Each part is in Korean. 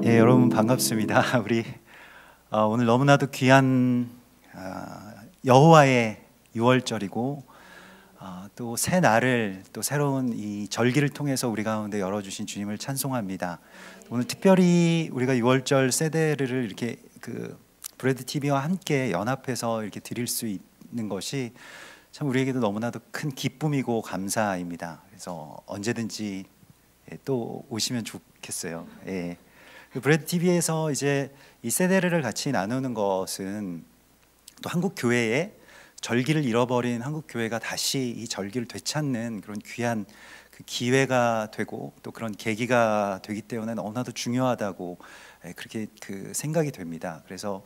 예, 여러분 반갑습니다. 우리 오늘 너무나도 귀한 여호와의 유월절이고 또 새 날을 또 새로운 이 절기를 통해서 우리 가운데 열어주신 주님을 찬송합니다. 오늘 특별히 우리가 유월절 세대를 이렇게 브레드 TV와 함께 연합해서 이렇게 드릴 수 있는 것이 참 우리에게도 너무나도 큰 기쁨이고 감사입니다. 그래서 언제든지 또 오시면 좋겠어요. 예. 브레드 TV에서 이제 이 세대를 같이 나누는 것은 또 한국 교회에 절기를 잃어버린 한국 교회가 다시 이 절기를 되찾는 그런 귀한 그 기회가 되고 또 그런 계기가 되기 때문에 너무나도 중요하다고 그렇게 생각이 됩니다. 그래서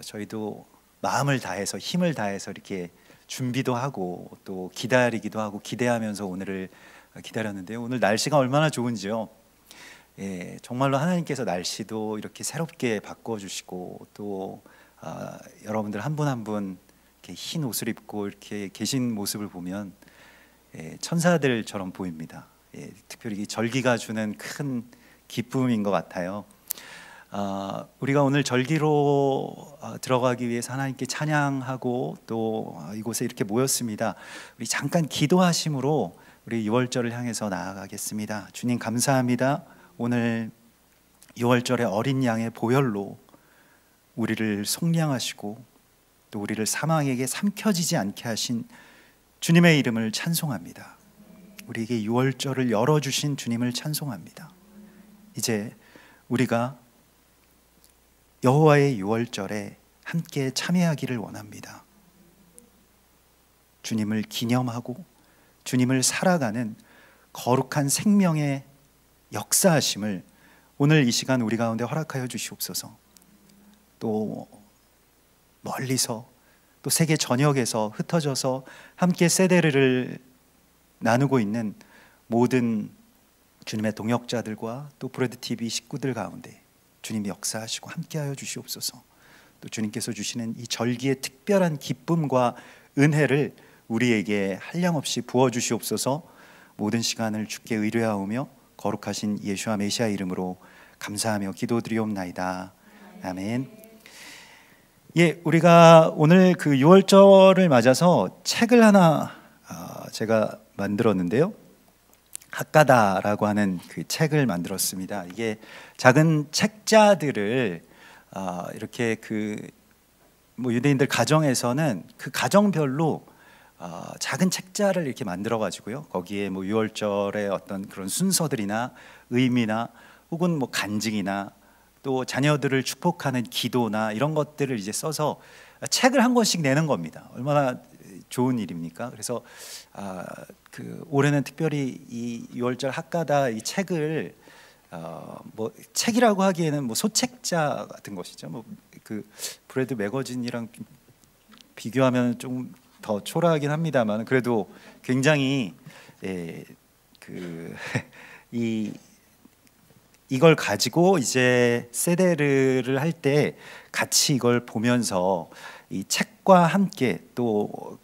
저희도 마음을 다해서 힘을 다해서 이렇게 준비도 하고 또 기다리기도 하고 기대하면서 오늘을 기다렸는데요. 오늘 날씨가 얼마나 좋은지요. 예, 정말로 하나님께서 날씨도 이렇게 새롭게 바꿔주시고 또 여러분들 한 분 한 분 이렇게 흰 옷을 입고 이렇게 계신 모습을 보면 천사들처럼 보입니다. 예, 특별히 절기가 주는 큰 기쁨인 것 같아요. 우리가 오늘 절기로 들어가기 위해서 하나님께 찬양하고 또 이곳에 이렇게 모였습니다. 우리 잠깐 기도하심으로 우리 유월절을 향해서 나아가겠습니다. 주님 감사합니다. 오늘 유월절의 어린 양의 보혈로 우리를 속량하시고 또 우리를 사망에게 삼켜지지 않게 하신 주님의 이름을 찬송합니다. 우리에게 유월절을 열어주신 주님을 찬송합니다. 이제 우리가 여호와의 유월절에 함께 참여하기를 원합니다. 주님을 기념하고 주님을 살아가는 거룩한 생명의 역사하심을 오늘 이 시간 우리 가운데 허락하여 주시옵소서. 또 멀리서 또 세계 전역에서 흩어져서 함께 세대를 나누고 있는 모든 주님의 동역자들과 또 브레드 TV 식구들 가운데 주님이 역사하시고 함께하여 주시옵소서. 또 주님께서 주시는 이 절기의 특별한 기쁨과 은혜를 우리에게 한량없이 부어 주시옵소서. 모든 시간을 주께 의뢰하오며 거룩하신 예수와 메시아 이름으로 감사하며 기도드리옵나이다. 아멘. 예, 우리가 오늘 그 유월절을 맞아서 책을 하나 제가 만들었는데요. 핫가다라고 하는 그 책을 만들었습니다. 이게 작은 책자들을 이렇게 유대인들 가정에서는 그 가정별로 작은 책자를 이렇게 만들어 가지고요. 거기에 유월절의 어떤 그런 순서들이나 의미나 혹은 간증이나 또 자녀들을 축복하는 기도나 이런 것들을 이제 써서 책을 한 권씩 내는 겁니다. 얼마나 좋은 일입니까? 그래서 올해는 특별히 이 유월절 핫가다 이 책을 책이라고 하기에는 소책자 같은 것이죠. 브레드 매거진이랑 비교하면 좀 더 초라하긴 합니다만 그래도 굉장히 이걸 가지고 이제 세대를 할 때 같이 이걸 보면서 이 책과 함께 또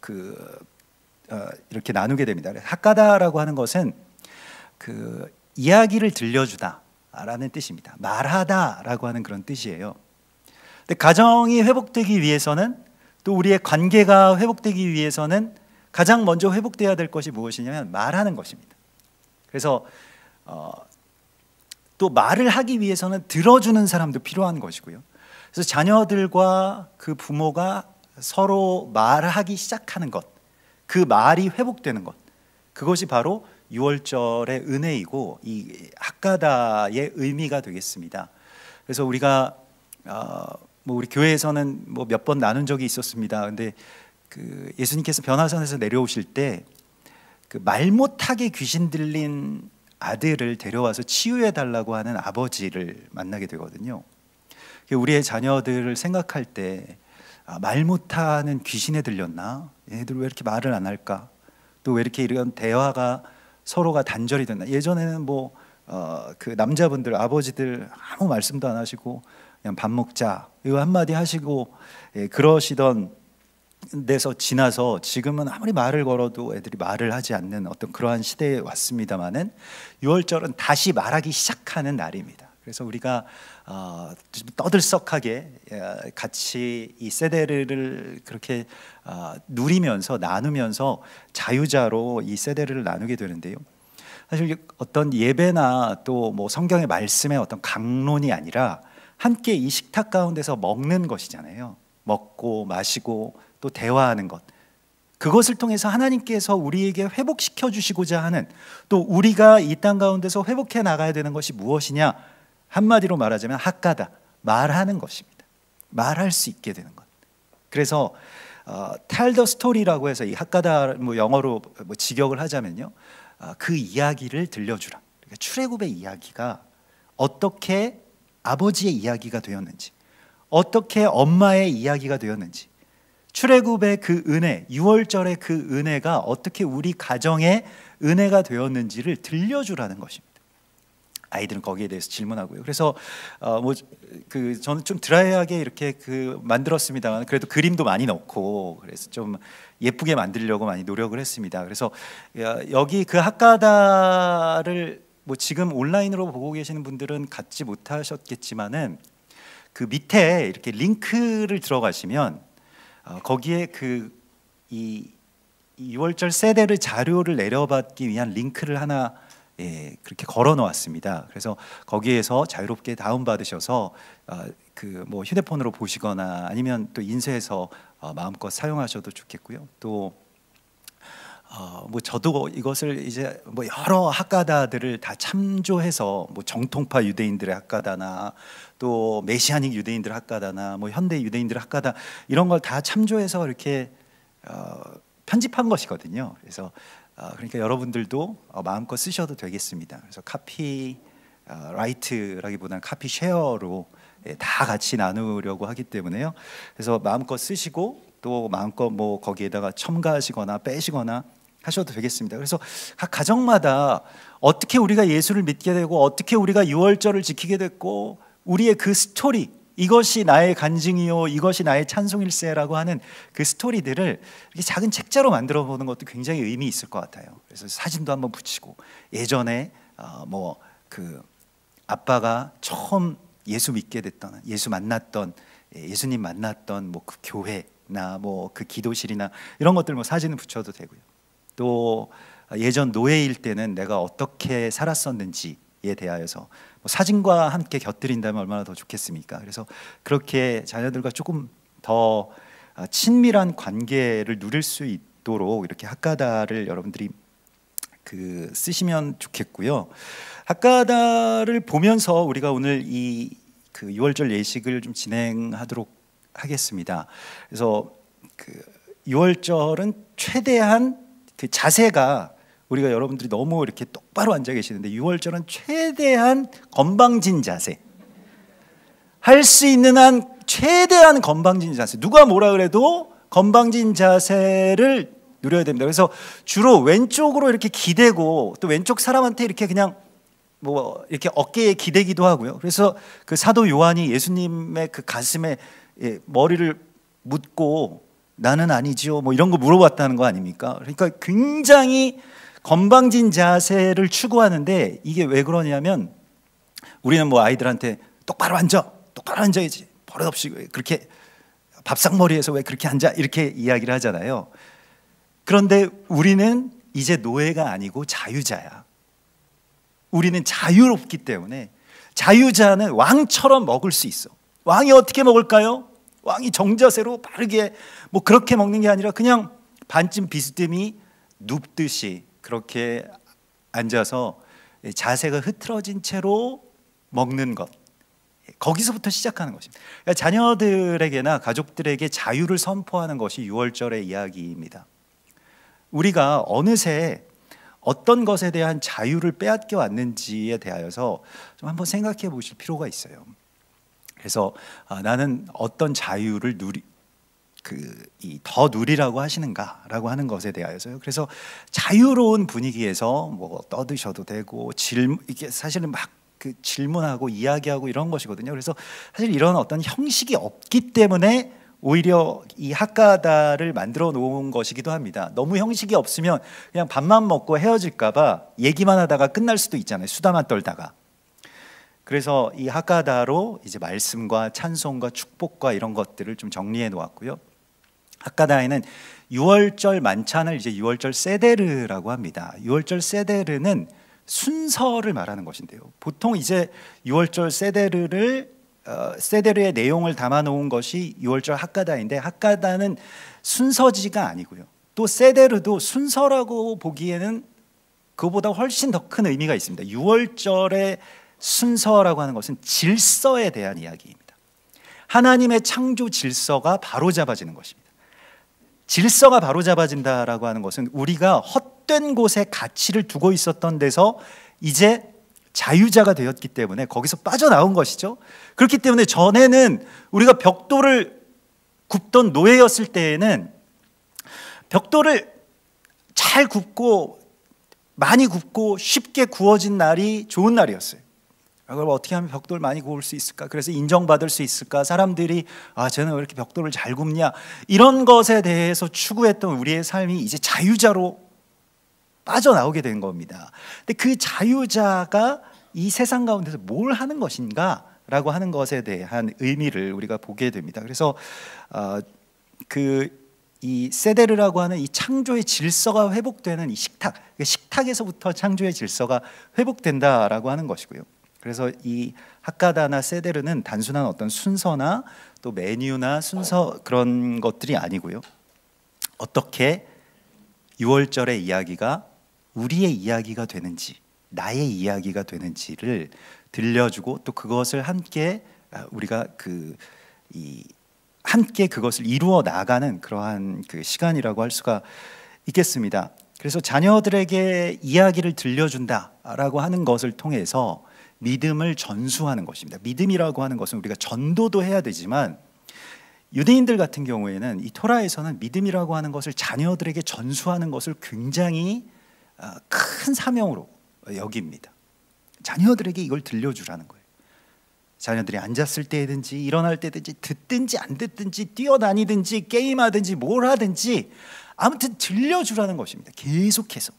이렇게 나누게 됩니다. 핫가다라고 하는 것은 이야기를 들려주다라는 뜻입니다. 말하다라고 하는 그런 뜻이에요. 근데 가정이 회복되기 위해서는 또 우리의 관계가 회복되기 위해서는 가장 먼저 회복돼야 될 것이 무엇이냐면 말하는 것입니다. 그래서 또 말을 하기 위해서는 들어주는 사람도 필요한 것이고요. 그래서 자녀들과 그 부모가 서로 말하기 시작하는 것, 그 말이 회복되는 것, 그것이 바로 유월절의 은혜이고 이 핫가다의 의미가 되겠습니다. 그래서 우리가 우리 교회에서는 몇 번 나눈 적이 있었습니다. 근데 예수님께서 변화산에서 내려오실 때 말 못하게 귀신 들린 아들을 데려와서 치유해 달라고 하는 아버지를 만나게 되거든요. 우리의 자녀들을 생각할 때 말 못하는 귀신에 들렸나? 얘네들 왜 이렇게 말을 안 할까? 또 왜 이렇게 이런 대화가 서로가 단절이 됐나? 예전에는 남자분들 아버지들 아무 말씀도 안 하시고 그냥 밥 먹자 이거 한마디 하시고 그러시던 데서 지나서 지금은 아무리 말을 걸어도 애들이 말을 하지 않는 어떤 그러한 시대에 왔습니다마는 유월절은 다시 말하기 시작하는 날입니다. 그래서 우리가 좀 떠들썩하게 같이 이 세대를 그렇게 누리면서 나누면서 자유자로 이 세대를 나누게 되는데요. 사실 어떤 예배나 또 뭐 성경의 말씀의 어떤 강론이 아니라 함께 이 식탁 가운데서 먹는 것이잖아요. 먹고 마시고 또 대화하는 것. 그것을 통해서 하나님께서 우리에게 회복시켜 주시고자 하는, 또 우리가 이 땅 가운데서 회복해 나가야 되는 것이 무엇이냐? 한마디로 말하자면 학가다, 말하는 것입니다. 말할 수 있게 되는 것. 그래서 tell the story라고 해서 이 학가다 뭐 영어로 뭐 직역을 하자면요, 그 이야기를 들려주라. 그러니까 출애굽의 이야기가 어떻게 아버지의 이야기가 되었는지, 어떻게 엄마의 이야기가 되었는지, 출애굽의 그 은혜, 유월절의 그 은혜가 어떻게 우리 가정의 은혜가 되었는지를 들려주라는 것입니다. 아이들은 거기에 대해서 질문하고요. 그래서 저는 좀 드라이하게 이렇게 만들었습니다만, 그래도 그림도 많이 넣고 그래서 좀 예쁘게 만들려고 많이 노력을 했습니다. 그래서 여기 그 학가다를 뭐 지금 온라인으로 보고 계시는 분들은 갖지 못하셨겠지만은 그 밑에 이렇게 링크를 들어가시면 거기에 이 6월절 세대를 자료를 내려받기 위한 링크를 하나 그렇게 걸어 놓았습니다. 그래서 거기에서 자유롭게 다운 받으셔서 뭐 휴대폰으로 보시거나 아니면 또 인쇄해서 마음껏 사용하셔도 좋겠고요. 또 뭐 저도 이것을 이제 뭐 여러 학가다들을 다 참조해서 뭐 정통파 유대인들의 학가다나 또 메시아닉 유대인들 학가다나 뭐 현대 유대인들 학가다 이런 걸 다 참조해서 이렇게 편집한 것이거든요. 그래서 그러니까 여러분들도 마음껏 쓰셔도 되겠습니다. 그래서 카피 라이트라기보다는 카피 쉐어로 다 같이 나누려고 하기 때문에요. 그래서 마음껏 쓰시고 또 마음껏 뭐 거기에다가 첨가하시거나 빼시거나 하셔도 되겠습니다. 그래서 각 가정마다 어떻게 우리가 예수를 믿게 되고 어떻게 우리가 유월절을 지키게 됐고 우리의 그 스토리, 이것이 나의 간증이요 이것이 나의 찬송일세라고 하는 그 스토리들을 이렇게 작은 책자로 만들어 보는 것도 굉장히 의미 있을 것 같아요. 그래서 사진도 한번 붙이고, 예전에 뭐 그 아빠가 처음 예수 믿게 됐던, 예수 만났던, 예수님 만났던 뭐 그 교회나 뭐 그 기도실이나 이런 것들 뭐 사진을 붙여도 되고요. 또 예전 노예일 때는 내가 어떻게 살았었는지에 대하여서 뭐 사진과 함께 곁들인다면 얼마나 더 좋겠습니까? 그래서 그렇게 자녀들과 조금 더 친밀한 관계를 누릴 수 있도록 이렇게 학가다를 여러분들이 쓰시면 좋겠고요. 학가다를 보면서 우리가 오늘 이 6월절 예식을 좀 진행하도록 하겠습니다. 그래서 6월절은 최대한 그 자세가, 우리가 여러분들이 너무 이렇게 똑바로 앉아 계시는데 6월절은 최대한 건방진 자세, 할 수 있는 한 최대한 건방진 자세, 누가 뭐라 그래도 건방진 자세를 누려야 됩니다. 그래서 주로 왼쪽으로 이렇게 기대고 또 왼쪽 사람한테 이렇게 그냥 뭐 이렇게 어깨에 기대기도 하고요. 그래서 그 사도 요한이 예수님의 그 가슴에 머리를 묻고 나는 아니지요 뭐 이런 거 물어봤다는 거 아닙니까? 그러니까 굉장히 건방진 자세를 추구하는데, 이게 왜 그러냐면 우리는 뭐 아이들한테 똑바로 앉아야지, 버릇없이 그렇게 밥상머리에서 왜 그렇게 앉아, 이렇게 이야기를 하잖아요. 그런데 우리는 이제 노예가 아니고 자유자야. 우리는 자유롭기 때문에, 자유자는 왕처럼 먹을 수 있어. 왕이 어떻게 먹을까요? 왕이 정자세로 바르게 뭐 그렇게 먹는 게 아니라 그냥 반쯤 비스듬히 눕듯이 그렇게 앉아서 자세가 흐트러진 채로 먹는 것, 거기서부터 시작하는 것입니다. 그러니까 자녀들에게나 가족들에게 자유를 선포하는 것이 6월절의 이야기입니다. 우리가 어느새 어떤 것에 대한 자유를 빼앗겨 왔는지에 대하여서 좀 한번 생각해 보실 필요가 있어요. 그래서 나는 어떤 자유를 더 누리라고 하시는가라고 하는 것에 대하여서요. 그래서 자유로운 분위기에서 뭐 떠드셔도 되고, 이게 사실은 막 질문하고 이야기하고 이런 것이거든요. 그래서 사실 이런 어떤 형식이 없기 때문에 오히려 이 학가다를 만들어 놓은 것이기도 합니다. 너무 형식이 없으면 그냥 밥만 먹고 헤어질까 봐 얘기만 하다가 끝날 수도 있잖아요. 수다만 떨다가. 그래서 이 하가다로 이제 말씀과 찬송과 축복과 이런 것들을 좀 정리해 놓았고요. 하가다에는 유월절 만찬을 이제 유월절 세데르라고 합니다. 유월절 세데르는 순서를 말하는 것인데요. 보통 이제 유월절 세데르의 내용을 담아 놓은 것이 유월절 하가다인데, 하가다는 순서지가 아니고요. 또 세데르도 순서라고 보기에는 그보다 훨씬 더 큰 의미가 있습니다. 유월절의 순서라고 하는 것은 질서에 대한 이야기입니다. 하나님의 창조 질서가 바로잡아지는 것입니다. 질서가 바로잡아진다라고 하는 것은 우리가 헛된 곳에 가치를 두고 있었던 데서 이제 자유자가 되었기 때문에 거기서 빠져나온 것이죠. 그렇기 때문에 전에는 우리가 벽돌을 굽던 노예였을 때에는 벽돌을 잘 굽고 많이 굽고 쉽게 구워진 날이 좋은 날이었어요. 그걸 어떻게 하면 벽돌 많이 구울 수 있을까? 그래서 인정받을 수 있을까? 사람들이 쟤는 왜 이렇게 벽돌을 잘 굽냐? 이런 것에 대해서 추구했던 우리의 삶이 이제 자유자로 빠져나오게 된 겁니다. 근데 그 자유자가 이 세상 가운데서 뭘 하는 것인가? 라고 하는 것에 대한 의미를 우리가 보게 됩니다. 그래서 이 세데르라고 하는 이 창조의 질서가 회복되는 이 식탁에서부터 창조의 질서가 회복된다라고 하는 것이고요. 그래서 이 하가다나 세데르는 단순한 어떤 순서나 또 메뉴나 순서 그런 것들이 아니고요. 어떻게 유월절의 이야기가 우리의 이야기가 되는지, 나의 이야기가 되는지를 들려주고 또 그것을 함께 우리가 함께 그것을 이루어 나가는 그러한 그 시간이라고 할 수가 있겠습니다. 그래서 자녀들에게 이야기를 들려준다라고 하는 것을 통해서 믿음을 전수하는 것입니다. 믿음이라고 하는 것은 우리가 전도도 해야 되지만 유대인들 같은 경우에는 이 토라에서는 믿음이라고 하는 것을 자녀들에게 전수하는 것을 굉장히 큰 사명으로 여깁니다. 자녀들에게 이걸 들려주라는 거예요. 자녀들이 앉았을 때든지 일어날 때든지 듣든지 안 듣든지 뛰어다니든지 게임하든지 뭘 하든지 아무튼 들려주라는 것입니다. 계속해서.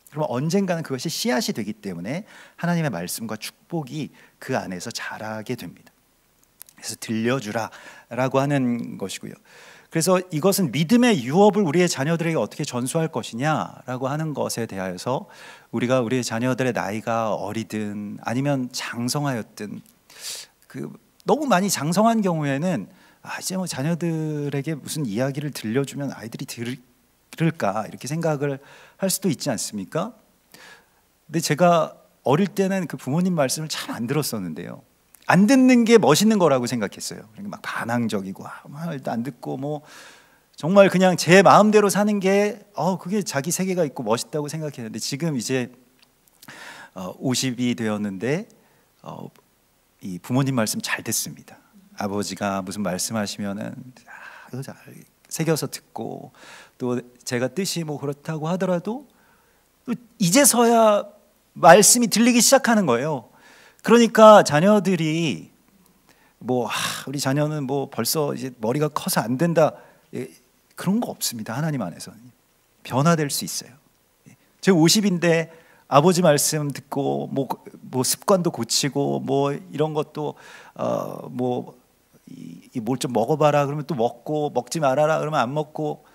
그러면 언젠가는 그것이 씨앗이 되기 때문에 하나님의 말씀과 축복이 그 안에서 자라게 됩니다. 그래서 들려주라라고 하는 것이고요. 그래서 이것은 믿음의 유업을 우리의 자녀들에게 어떻게 전수할 것이냐라고 하는 것에 대하여서 우리가 우리의 자녀들의 나이가 어리든 아니면 장성하였든 너무 많이 장성한 경우에는 이제 뭐 자녀들에게 무슨 이야기를 들려주면 아이들이 들을까 이렇게 생각을 할 수도 있지 않습니까? 근데 제가 어릴 때는 그 부모님 말씀을 잘 안 들었었는데요. 안 듣는 게 멋있는 거라고 생각했어요. 막 반항적이고 말도 안 듣고 뭐 정말 그냥 제 마음대로 사는 게 그게 자기 세계가 있고 멋있다고 생각했는데 지금 이제 50이 되었는데 이 부모님 말씀 잘 듣습니다. 아버지가 무슨 말씀하시면은 새겨서 듣고 또 제가 뜻이 뭐 그렇다고 하더라도 또 이제서야 말씀이 들리기 시작하는 거예요. 그러니까 자녀들이 우리 자녀는 뭐 벌써 이제 머리가 커서 안 된다 그런 거 없습니다. 하나님 안에서는 변화될 수 있어요. 제가 50인데 아버지 말씀 듣고 뭐 습관도 고치고 뭐 이런 것도 뭘 좀 먹어봐라 그러면 또 먹고 먹지 말아라 그러면 안 먹고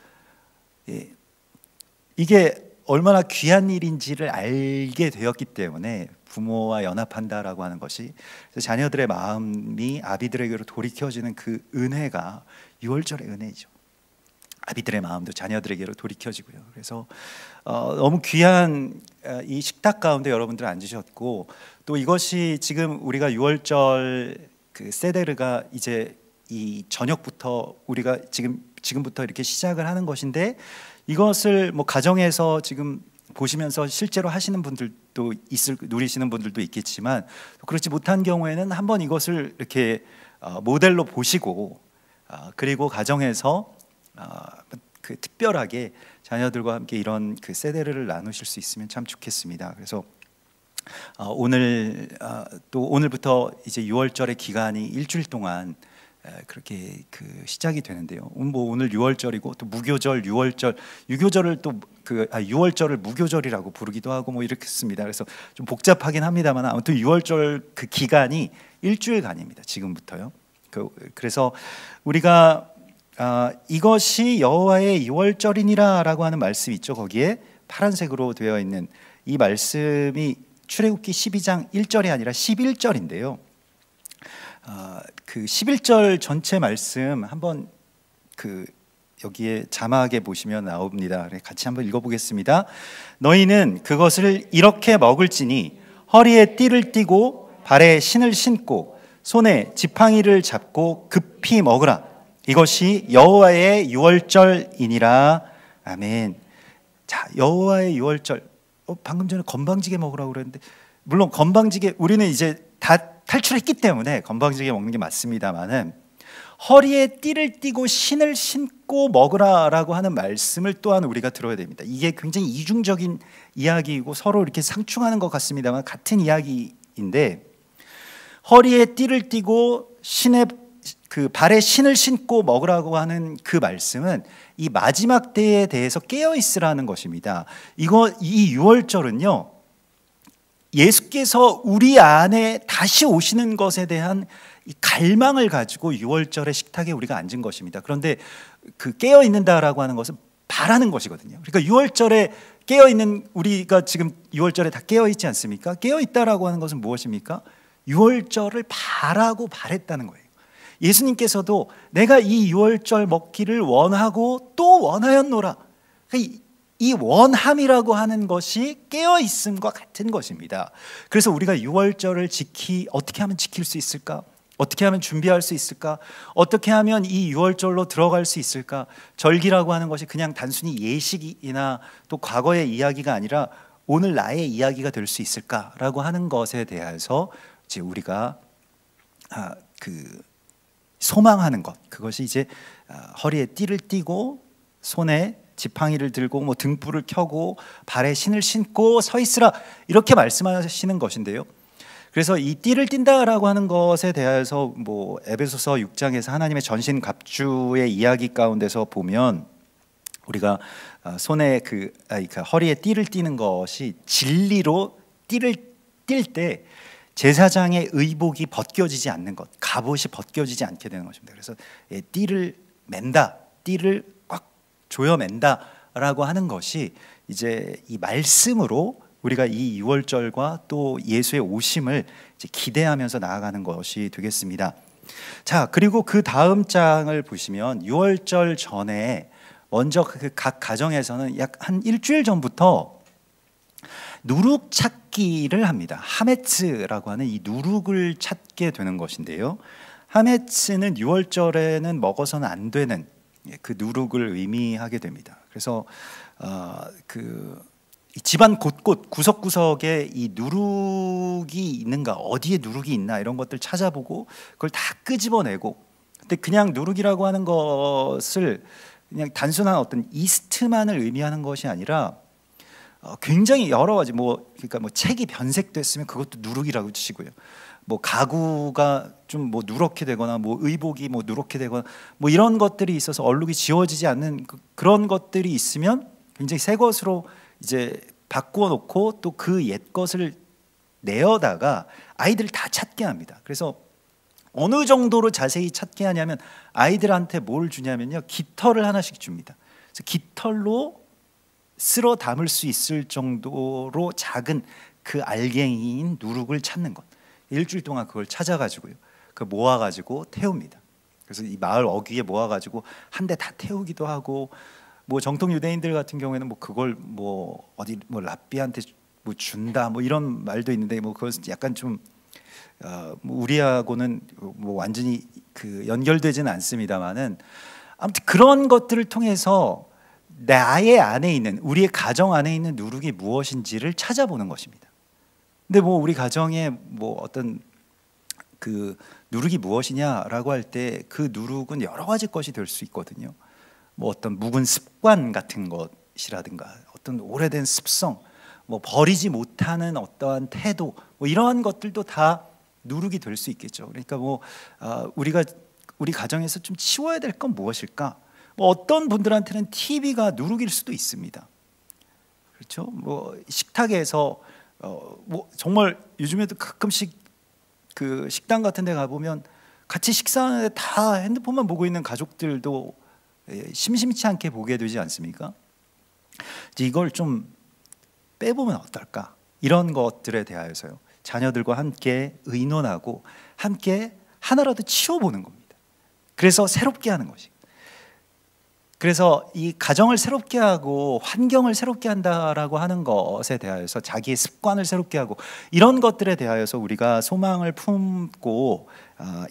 이게 얼마나 귀한 일인지를 알게 되었기 때문에 부모와 연합한다라고 하는 것이 자녀들의 마음이 아비들에게로 돌이켜지는 그 은혜가 유월절의 은혜죠. 아비들의 마음도 자녀들에게로 돌이켜지고요. 그래서 너무 귀한 이 식탁 가운데 여러분들 앉으셨고 또 이것이 지금 우리가 유월절 그 세데르가 이제 이 저녁부터 우리가 지금부터 이렇게 시작을 하는 것인데 이것을 뭐 가정에서 지금 보시면서 실제로 하시는 분들도 누리시는 분들도 있겠지만 그렇지 못한 경우에는 한번 이것을 이렇게 모델로 보시고 그리고 가정에서 그 특별하게 자녀들과 함께 이런 그 세데르를 나누실 수 있으면 참 좋겠습니다. 그래서 오늘부터 이제 6월절의 기간이 일주일 동안 그렇게 그 시작이 되는데요. 뭐 오늘 6월절이고 또 무교절, 6월절, 유교절을 또 유월절을 무교절이라고 부르기도 하고 뭐 이렇습니다. 그래서 좀 복잡하긴 합니다만 아무튼 유월절 그 기간이 일주일간입니다. 지금부터요. 그래서 우리가 이것이 여호와의 유월절이니라라고 하는 말씀이 있죠. 거기에 파란색으로 되어 있는 이 말씀이 출애굽기 12장 1절이 아니라 11절인데요. 그 11절 전체 말씀 한번 여기에 자막에 보시면 나옵니다. 같이 한번 읽어보겠습니다. 너희는 그것을 이렇게 먹을지니 허리에 띠를 띠고 발에 신을 신고 손에 지팡이를 잡고 급히 먹으라. 이것이 여호와의 유월절이니라. 아멘. 자, 여호와의 유월절. 방금 전에 건방지게 먹으라고 그랬는데, 물론 건방지게 우리는 이제 다 탈출했기 때문에 건방지게 먹는 게 맞습니다만은, 허리에 띠를 띠고 신을 신고 먹으라라고 하는 말씀을 또한 우리가 들어야 됩니다. 이게 굉장히 이중적인 이야기이고 서로 이렇게 상충하는 것 같습니다만 같은 이야기인데, 허리에 띠를 띠고 발에 신을 신고 먹으라고 하는 그 말씀은 이 마지막 때에 대해서 깨어 있으라는 것입니다. 이 유월절은요, 예수께서 우리 안에 다시 오시는 것에 대한 이 갈망을 가지고 유월절의 식탁에 우리가 앉은 것입니다. 그런데 그 깨어 있는다라고 하는 것은 바라는 것이거든요. 그러니까 유월절에 깨어 있는, 우리가 지금 유월절에 다 깨어 있지 않습니까? 깨어 있다라고 하는 것은 무엇입니까? 유월절을 바랬다는 거예요. 예수님께서도 내가 이 유월절 먹기를 원하고 또 원하였노라. 이 원함이라고 하는 것이 깨어있음과 같은 것입니다. 그래서 우리가 유월절을 어떻게 하면 지킬 수 있을까? 어떻게 하면 준비할 수 있을까? 어떻게 하면 이 유월절로 들어갈 수 있을까? 절기라고 하는 것이 그냥 단순히 예식이나 또 과거의 이야기가 아니라 오늘 나의 이야기가 될 수 있을까라고 하는 것에 대해서 이제 우리가 소망하는 것, 그것이 이제 허리에 띠를 띠고 손에 지팡이를 들고 뭐 등불을 켜고 발에 신을 신고 서 있으라, 이렇게 말씀하시는 것인데요. 그래서 이 띠를 띈다라고 하는 것에 대해서 뭐 에베소서 6장에서 하나님의 전신 갑주의 이야기 가운데서 보면 우리가 손에 허리에 띠를 띠는 것이 진리로 띠를 띌 때 제사장의 의복이 벗겨지지 않는 것, 갑옷이 벗겨지지 않게 되는 것입니다. 그래서 띠를 맨다, 띠를 꽉 조여맨다라고 하는 것이 이제 이 말씀으로 우리가 이 유월절과 또 예수의 오심을 이제 기대하면서 나아가는 것이 되겠습니다. 자, 그리고 그 다음 장을 보시면 유월절 전에 먼저 각 가정에서는 약 한 일주일 전부터 누룩 찾기를 합니다. 하메츠라고 하는 이 누룩을 찾게 되는 것인데요. 하메츠는 유월절에는 먹어서는 안 되는 그 누룩을 의미하게 됩니다. 그래서 이 집안 곳곳 구석구석에 이 누룩이 있는가, 어디에 누룩이 있나 이런 것들 찾아보고 그걸 다 끄집어내고, 근데 그냥 누룩이라고 하는 것을 그냥 단순한 어떤 이스트만을 의미하는 것이 아니라 굉장히 여러 가지 그러니까 책이 변색됐으면 그것도 누룩이라고 치고요. 가구가 좀 누렇게 되거나 의복이 누렇게 되거나 이런 것들이 있어서 얼룩이 지워지지 않는 그런 것들이 있으면 굉장히 새 것으로 이제 바꾸어 놓고 또 그 옛 것을 내어다가 아이들을 다 찾게 합니다. 그래서 어느 정도로 자세히 찾게 하냐면 아이들한테 뭘 주냐면요, 깃털을 하나씩 줍니다. 그래서 깃털로 쓸어 담을 수 있을 정도로 작은 그 알갱이인 누룩을 찾는 것. 일주일 동안 그걸 찾아가지고요, 모아가지고 태웁니다. 그래서 이 마을 어귀에 모아가지고 한 대 다 태우기도 하고, 정통 유대인들 같은 경우에는 그걸 어디 랍비한테 준다 이런 말도 있는데 그것은 약간 좀 우리하고는 완전히 연결되지는 않습니다만은, 아무튼 그런 것들을 통해서 나의 안에 있는, 우리의 가정 안에 있는 누룩이 무엇인지를 찾아보는 것입니다. 근데 우리 가정에 어떤 그 누룩이 무엇이냐라고 할 때 그 누룩은 여러 가지 것이 될 수 있거든요. 어떤 묵은 습관 같은 것이라든가 어떤 오래된 습성, 버리지 못하는 어떠한 태도, 이러한 것들도 다 누룩이 될 수 있겠죠. 그러니까 우리 가정에서 좀 치워야 될 건 무엇일까? 어떤 분들한테는 TV가 누룩일 수도 있습니다. 그렇죠? 뭐 식탁에서 뭐 정말 요즘에도 가끔씩 그 식당 같은 데 가보면 같이 식사하는데 다 핸드폰만 보고 있는 가족들도 심심치 않게 보게 되지 않습니까? 이걸 좀 빼보면 어떨까? 이런 것들에 대하여서요, 자녀들과 함께 의논하고 함께 하나라도 치워보는 겁니다. 그래서 새롭게 하는 것이. 그래서 이 가정을 새롭게 하고 환경을 새롭게 한다라고 하는 것에 대하여서 자기의 습관을 새롭게 하고 이런 것들에 대하여서 우리가 소망을 품고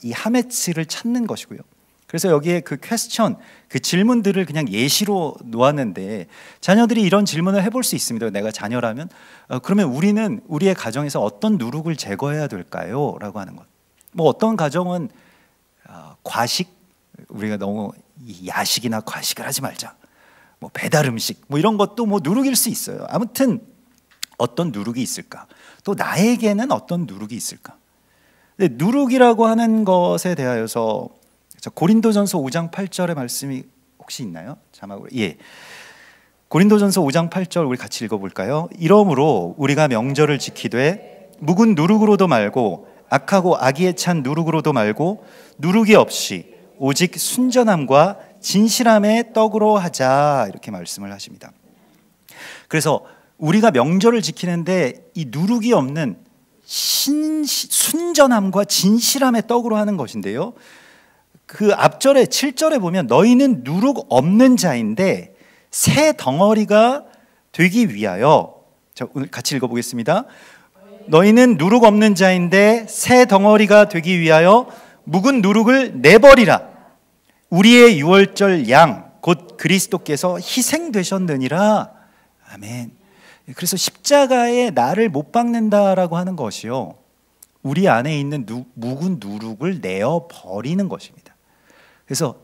이 하메츠를 찾는 것이고요. 그래서 여기에 그 퀘스천, 그 질문들을 그냥 예시로 놓았는데 자녀들이 이런 질문을 해볼 수 있습니다. 내가 자녀라면 그러면 우리는 우리의 가정에서 어떤 누룩을 제거해야 될까요? 라고 하는 것. 뭐 어떤 가정은 과식, 우리가 너무 야식이나 과식을 하지 말자, 뭐 배달 음식 뭐 이런 것도 뭐 누룩일 수 있어요. 아무튼 어떤 누룩이 있을까? 또 나에게는 어떤 누룩이 있을까? 근데 누룩이라고 하는 것에 대하여서 고린도전서 5장 8절의 말씀이 혹시 있나요? 자막으로. 예. 고린도전서 5장 8절 우리 같이 읽어볼까요? 이러므로 우리가 명절을 지키되 묵은 누룩으로도 말고 악하고 악의에 찬 누룩으로도 말고 누룩이 없이 오직 순전함과 진실함의 떡으로 하자, 이렇게 말씀을 하십니다. 그래서 우리가 명절을 지키는데 이 누룩이 없는 순전함과 진실함의 떡으로 하는 것인데요, 그 앞절에 7절에 보면 너희는 누룩 없는 자인데 새 덩어리가 되기 위하여, 자, 오늘 같이 읽어보겠습니다. 너희는 누룩 없는 자인데 새 덩어리가 되기 위하여 묵은 누룩을 내버리라. 우리의 유월절 양 곧 그리스도께서 희생되셨느니라. 아멘. 그래서 십자가에 나를 못 박는다라고 하는 것이요, 우리 안에 있는 묵은 누룩을 내어 버리는 것입니다. 그래서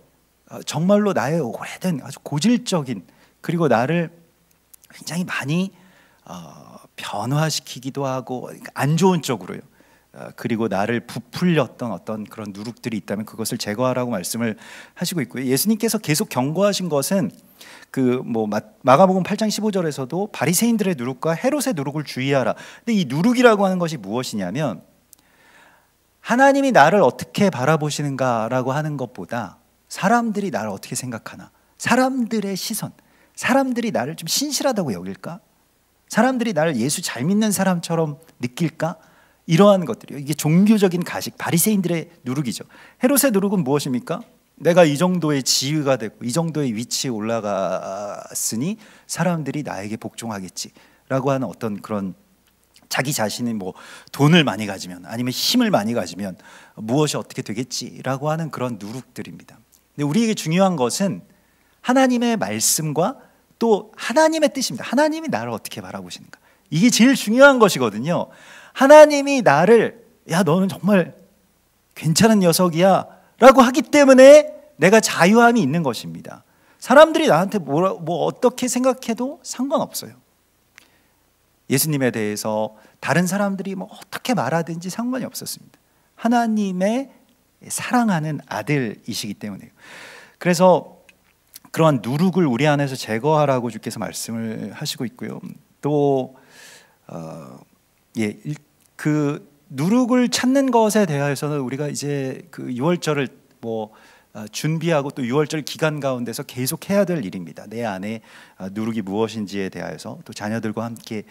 정말로 나의 오래된 아주 고질적인, 그리고 나를 굉장히 많이 변화시키기도 하고 안 좋은 쪽으로요, 그리고 나를 부풀렸던 어떤 그런 누룩들이 있다면 그것을 제거하라고 말씀을 하시고 있고요. 예수님께서 계속 경고하신 것은 그 뭐 마가복음 8장 15절에서도 바리새인들의 누룩과 헤롯의 누룩을 주의하라. 근데 이 누룩이라고 하는 것이 무엇이냐면 하나님이 나를 어떻게 바라보시는가라고 하는 것보다 사람들이 나를 어떻게 생각하나, 사람들의 시선, 사람들이 나를 좀 신실하다고 여길까, 사람들이 나를 예수 잘 믿는 사람처럼 느낄까, 이러한 것들이요. 이게 종교적인 가식, 바리새인들의 누룩이죠. 헤롯의 누룩은 무엇입니까? 내가 이 정도의 지위가 됐고 이 정도의 위치에 올라갔으니 사람들이 나에게 복종하겠지라고 하는 어떤 그런 자기 자신이 뭐 돈을 많이 가지면 아니면 힘을 많이 가지면 무엇이 어떻게 되겠지라고 하는 그런 누룩들입니다. 근데 우리에게 중요한 것은 하나님의 말씀과 또 하나님의 뜻입니다. 하나님이 나를 어떻게 바라보시는가, 이게 제일 중요한 것이거든요. 하나님이 나를 야 너는 정말 괜찮은 녀석이야 라고 하기 때문에 내가 자유함이 있는 것입니다. 사람들이 나한테 뭐 어떻게 생각해도 상관없어요. 예수님에 대해서 다른 사람들이 뭐 어떻게 말하든지 상관이 없었습니다. 하나님의 사랑하는 아들이시기 때문에요. 그래서 그러한 누룩을 우리 안에서 제거하라고 주께서 말씀을 하시고 있고요. 또 그 누룩을 찾는 것에 대해서는 우리가 이제 그 유월절을 뭐 준비하고 또 유월절 기간 가운데서 계속 해야 될 일입니다. 내 안에 누룩이 무엇인지에 대해서 또 자녀들과 함께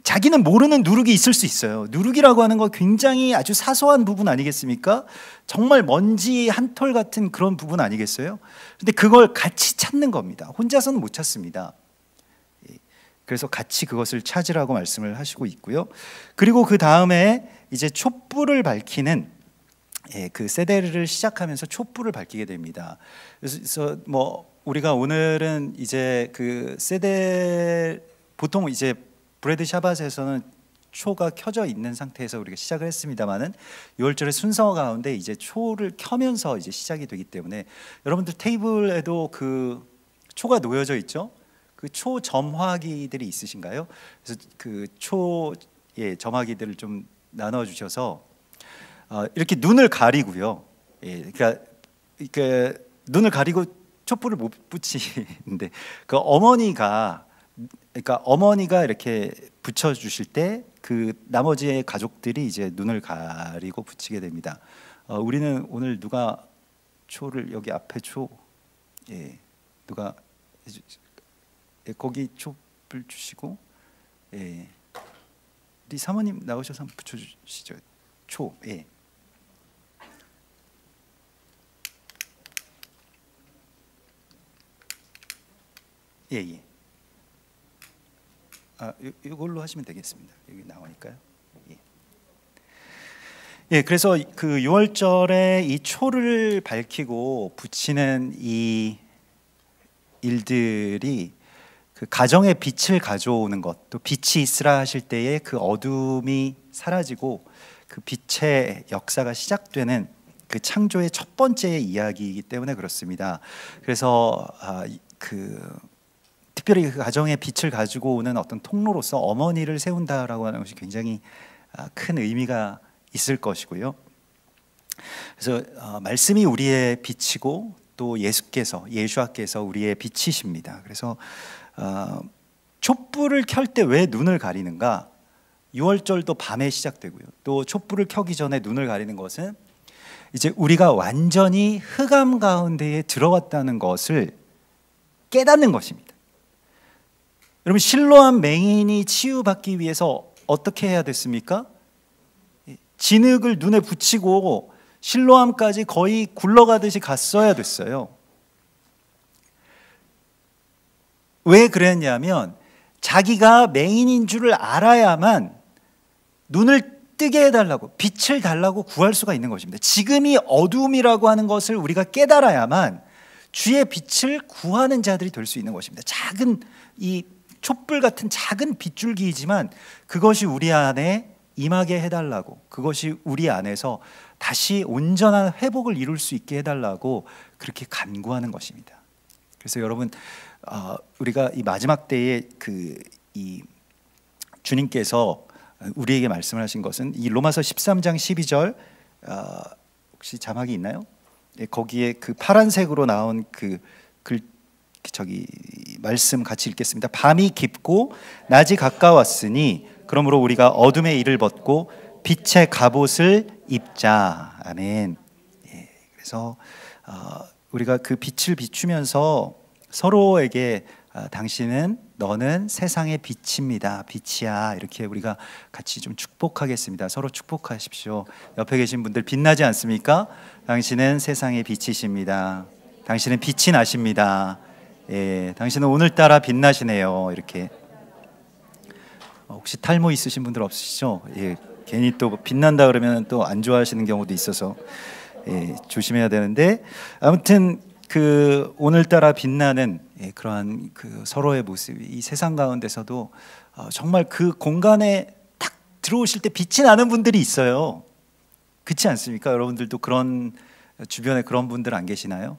자기는 모르는 누룩이 있을 수 있어요. 누룩이라고 하는 거 굉장히 아주 사소한 부분 아니겠습니까? 정말 먼지 한 톨 같은 그런 부분 아니겠어요? 근데 그걸 같이 찾는 겁니다. 혼자서는 못 찾습니다. 그래서 같이 그것을 찾으라고 말씀을 하시고 있고요. 그리고 그 다음에 이제 촛불을 밝히는 그 세대를 시작하면서 촛불을 밝히게 됩니다. 그래서 뭐 우리가 오늘은 이제 그 세대 보통 이제 브레드 샤밧에서는 초가 켜져 있는 상태에서 우리가 시작을 했습니다만은 6월절의 순서 가운데 이제 초를 켜면서 이제 시작이 되기 때문에 여러분들 테이블에도 그 초가 놓여져 있죠. 그 초 점화기들이 있으신가요? 그래서 그 초 점화기들을 좀 나눠 주셔서 이렇게 눈을 가리고요. 그러니까 눈을 가리고 촛불을 못 붙이는데 그 어머니가 그러니까 어머니가 이렇게 붙여주실 때 그 나머지의 가족들이 이제 눈을 가리고 붙이게 됩니다. 우리는 오늘 누가 초를 여기 앞에 초, 예, 누가 예, 거기 촛불 주시고, 예, 우리 사모님 나오셔서 한번 붙여주시죠. 초, 예. 예, 예. 이걸로 하시면 되겠습니다. 여기 나오니까요. 예. 예, 그래서 그 유월절에 이 초를 밝히고 붙이는 이 일들이 그 가정의 빛을 가져오는 것, 또 빛이 있으라 하실 때에 그 어둠이 사라지고 그 빛의 역사가 시작되는 그 창조의 첫 번째 이야기이기 때문에 그렇습니다. 그래서 특별히 그 가정의 빛을 가지고 오는 어떤 통로로서 어머니를 세운다라고 하는 것이 굉장히 큰 의미가 있을 것이고요. 그래서 말씀이 우리의 빛이고 또 예수께서 우리의 빛이십니다. 그래서 촛불을 켤 때 왜 눈을 가리는가? 유월절도 밤에 시작되고요. 또 촛불을 켜기 전에 눈을 가리는 것은 이제 우리가 완전히 흑암 가운데에 들어왔다는 것을 깨닫는 것입니다. 여러분, 실로암 맹인이 치유받기 위해서 어떻게 해야 됐습니까? 진흙을 눈에 붙이고 실로암까지 거의 굴러가듯이 갔어야 됐어요. 왜 그랬냐면 자기가 맹인인 줄을 알아야만 눈을 뜨게 해달라고, 빛을 달라고 구할 수가 있는 것입니다. 지금이 어둠이라고 하는 것을 우리가 깨달아야만 주의 빛을 구하는 자들이 될 수 있는 것입니다. 작은 이 촛불 같은 작은 빗줄기이지만 그것이 우리 안에 임하게 해달라고, 그것이 우리 안에서 다시 온전한 회복을 이룰 수 있게 해달라고 그렇게 간구하는 것입니다. 그래서 여러분, 우리가 이 마지막 때에 이 주님께서 우리에게 말씀을 하신 것은 이 로마서 13장 12절, 혹시 자막이 있나요? 예, 거기에 그 파란색으로 나온 말씀 같이 읽겠습니다. 밤이 깊고 낮이 가까웠으니 그러므로 우리가 어둠의 일을 벗고 빛의 갑옷을 입자. 아멘. 예, 그래서 우리가 그 빛을 비추면서 서로에게 너는 세상의 빛입니다. 빛이야. 이렇게 우리가 같이 좀 축복하겠습니다. 서로 축복하십시오. 옆에 계신 분들 빛나지 않습니까? 당신은 세상의 빛이십니다. 당신은 빛이 나십니다. 예, 당신은 오늘따라 빛나시네요. 이렇게. 혹시 탈모 있으신 분들 없으시죠? 예, 괜히 또 빛난다 그러면 또 안 좋아하시는 경우도 있어서 조심해야 되는데, 아무튼 오늘따라 빛나는 그러한 서로의 모습, 이 세상 가운데서도 정말 그 공간에 딱 들어오실 때 빛이 나는 분들이 있어요. 그렇지 않습니까? 여러분들도 주변에 그런 분들 안 계시나요?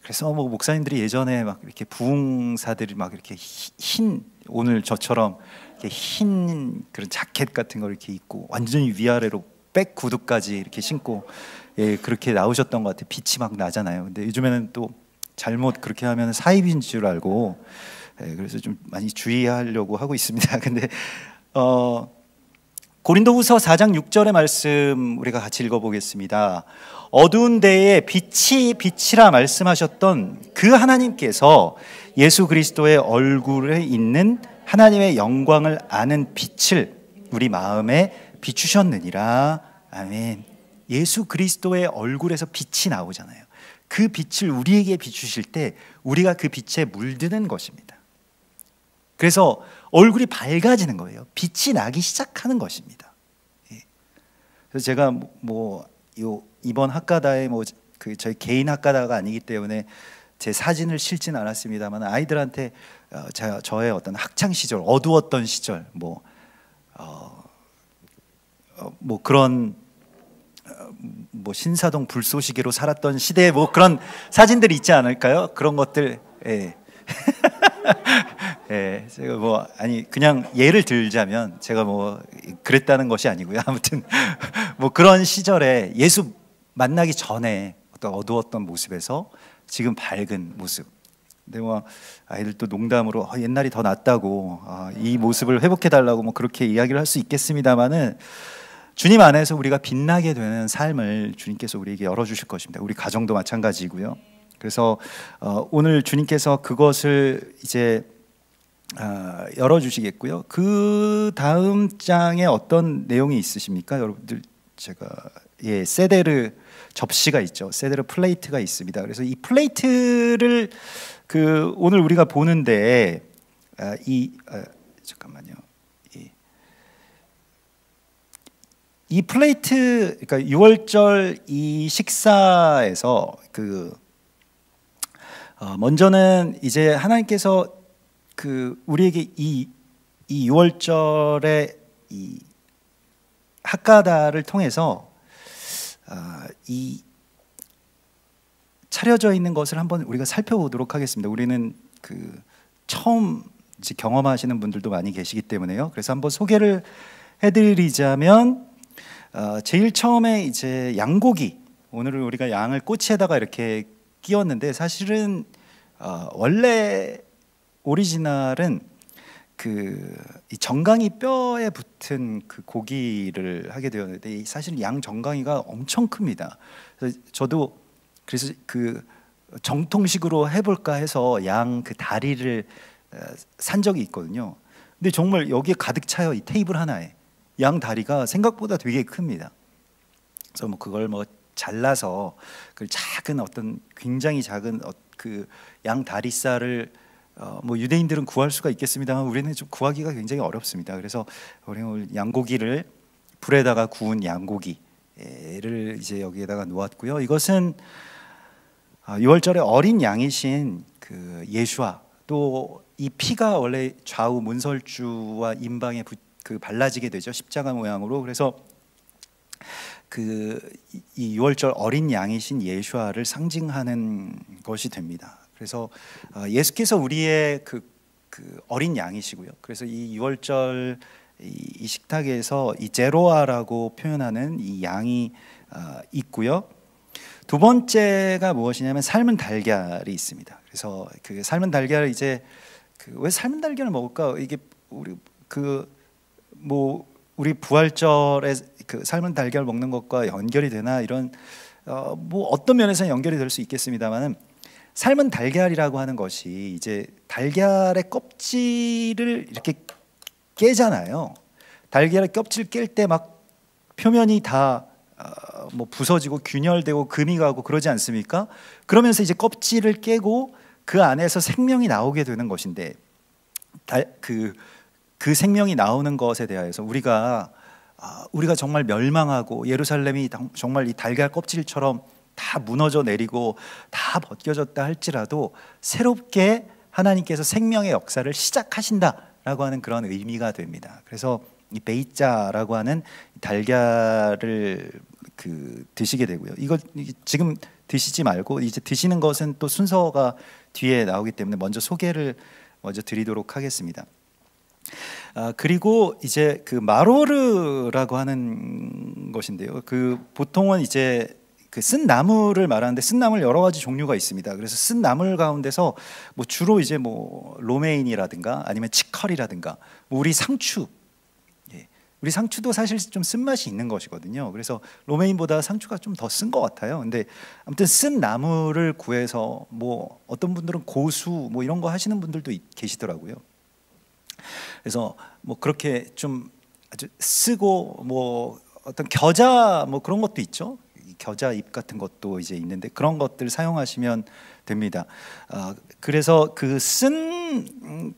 그래서 목사님들이 예전에 막 이렇게 부흥사들이 막 이렇게 오늘 저처럼 이렇게 흰 그런 자켓 같은 걸 이렇게 입고 완전히 위아래로 백 구두까지 이렇게 신고 그렇게 나오셨던 것 같아요. 빛이 막 나잖아요. 근데 요즘에는 또 잘못 그렇게 하면 사입인 줄 알고, 그래서 좀 많이 주의하려고 하고 있습니다. 근데 고린도후서 4장 6절의 말씀 우리가 같이 읽어보겠습니다. 어두운 데에 빛이라 말씀하셨던 그 하나님께서 예수 그리스도의 얼굴에 있는 하나님의 영광을 아는 빛을 우리 마음에 비추셨느니라. 아멘. 예수 그리스도의 얼굴에서 빛이 나오잖아요. 그 빛을 우리에게 비추실 때 우리가 그 빛에 물드는 것입니다. 그래서 얼굴이 밝아지는 거예요. 빛이 나기 시작하는 것입니다. 그래서 제가 이번 학가다에 저희 개인 학가다가 아니기 때문에 제 사진을 실진 않았습니다만 아이들한테 저의 어떤 학창 시절, 어두웠던 시절, 그런 신사동 불쏘시개로 살았던 시대에 그런 사진들이 있지 않을까요? 그런 것들. 제가 그냥 예를 들자면 제가 그랬다는 것이 아니고요. 아무튼 그런 시절에 예수 만나기 전에 어떤 어두웠던 모습에서 지금 밝은 모습, 근데 뭐 아이들도 농담으로 옛날이 더 낫다고 이 모습을 회복해 달라고 뭐 그렇게 이야기를 할 수 있겠습니다만은 주님 안에서 우리가 빛나게 되는 삶을 주님께서 우리에게 열어주실 것입니다. 우리 가정도 마찬가지고요. 그래서 오늘 주님께서 그것을 이제 열어주시겠고요. 그 다음 장에 어떤 내용이 있으십니까, 여러분들? 제가 세데르 접시가 있죠. 세데르 플레이트가 있습니다. 그래서 이 플레이트를 오늘 우리가 보는데 잠깐만요. 이 플레이트, 그러니까 유월절 이 식사에서 먼저는 이제 하나님께서 우리에게 이 유월절의 이 핫가다를 통해서 이 차려져 있는 것을 한번 우리가 살펴보도록 하겠습니다. 우리는 처음 이제 경험하시는 분들도 많이 계시기 때문에요. 그래서 한번 소개를 해드리자면 제일 처음에 이제 양고기, 오늘은 우리가 양을 꼬치에다가 이렇게 끼웠는데 사실은 원래 오리지널은 이 정강이 뼈에 붙은 그 고기를 하게 되었는데 사실 양 정강이가 엄청 큽니다. 그래서 저도 그래서 정통식으로 해볼까 해서 양 다리를 산 적이 있거든요. 근데 정말 여기에 가득 차요. 이 테이블 하나에 양 다리가 생각보다 되게 큽니다. 그래서 뭐 그걸 뭐 잘라서 작은 굉장히 작은 양 다리살을 뭐 유대인들은 구할 수가 있겠습니다만 우리는 좀 구하기가 굉장히 어렵습니다. 그래서 우리는 양고기를 불에다가 구운 양고기를 이제 여기에다가 놓았고요. 이것은 6월절에 어린 양이신 예수와 또 이 피가 원래 좌우 문설주와 임방에 발라지게 되죠. 십자가 모양으로. 그래서 이 6월절 어린 양이신 예수와를 상징하는 것이 됩니다. 그래서 예수께서 우리의 어린 양이시고요. 그래서 이 6월절 이 식탁에서 이 제로아라고 표현하는 이 양이 있고요. 두 번째가 무엇이냐면 삶은 달걀이 있습니다. 그래서 삶은 달걀을 이제 왜 삶은 달걀을 먹을까? 이게 우리 부활절에 삶은 달걀 먹는 것과 연결이 되나 이런 뭐 어떤 면에서는 연결이 될 수 있겠습니다만은 삶은 달걀이라고 하는 것이 이제 달걀의 껍질을 이렇게 깨잖아요. 달걀의 껍질 깰 때 막 표면이 다 뭐 부서지고 균열되고 금이 가고 그러지 않습니까? 그러면서 이제 껍질을 깨고 그 안에서 생명이 나오게 되는 것인데 그 생명이 나오는 것에 대하여서 우리가 정말 멸망하고 예루살렘이 정말 이 달걀 껍질처럼 다 무너져 내리고 다 벗겨졌다 할지라도 새롭게 하나님께서 생명의 역사를 시작하신다라고 하는 그런 의미가 됩니다. 그래서 이 베이자라고 하는 달걀을 드시게 되고요. 이거 지금 드시지 말고 이제 드시는 것은 또 순서가 뒤에 나오기 때문에 먼저 소개를 드리도록 하겠습니다. 그리고 이제 마로르라고 하는 것인데요. 보통은 이제 쓴 나물을 말하는데 쓴 나물 여러 가지 종류가 있습니다. 그래서 쓴 나물 가운데서 뭐 주로 이제 뭐 로메인이라든가 아니면 치컬이라든가 뭐 우리 상추, 우리 상추도 사실 좀 쓴맛이 있는 것이거든요. 그래서 로메인보다 상추가 좀 더 쓴 것 같아요. 근데 아무튼 쓴 나물을 구해서 뭐 어떤 분들은 고수 뭐 이런 거 하시는 분들도 계시더라고요. 그래서 뭐 그렇게 좀 아주 쓰고 뭐 어떤 겨자 뭐 그런 것도 있죠. 겨자 잎 같은 것도 이제 있는데 그런 것들 사용하시면 됩니다. 그래서 쓴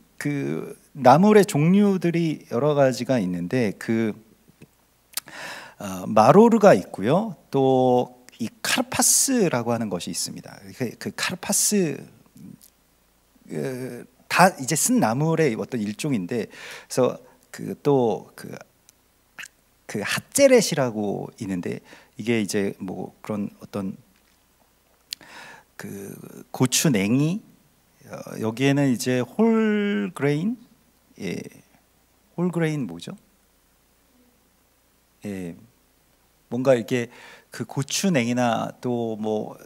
나물의 종류들이 여러 가지가 있는데 마로르가 있고요. 또 이 카르파스라고 하는 것이 있습니다. 카르파스 다 이제 쓴 나물의 어떤 일종인데, 그래서 핫제렛이라고 있는데 이게 이제 뭐 그런 어떤 고추 냉이, 여기에는 이제 홀그레인, 홀그레인 뭐죠? 뭔가 이렇게 고추 냉이나 또 뭐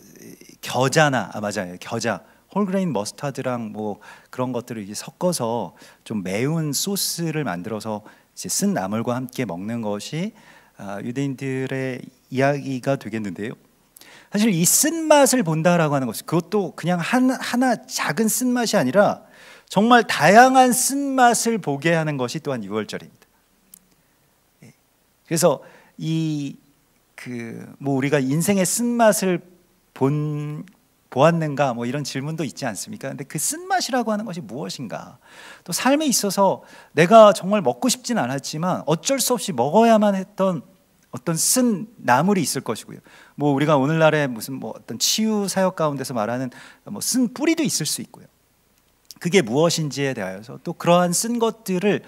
겨자나 맞아요, 겨자. 홀그레인 머스타드랑 뭐 그런 것들을 이제 섞어서 좀 매운 소스를 만들어서 이제 쓴 나물과 함께 먹는 것이 유대인들의 이야기가 되겠는데요. 사실 이 쓴맛을 본다라고 하는 것은 그것도 그냥 하나 작은 쓴맛이 아니라 정말 다양한 쓴맛을 보게 하는 것이 또한 유월절입니다. 그래서 뭐 우리가 인생의 쓴맛을 보았는가 뭐 이런 질문도 있지 않습니까? 근데 그 쓴맛이라고 하는 것이 무엇인가? 또 삶에 있어서 내가 정말 먹고 싶진 않았지만 어쩔 수 없이 먹어야만 했던 어떤 쓴 나물이 있을 것이고요. 뭐 우리가 오늘날의 무슨 뭐 어떤 치유 사역 가운데서 말하는 뭐 쓴 뿌리도 있을 수 있고요. 그게 무엇인지에 대하여서 또 그러한 쓴 것들을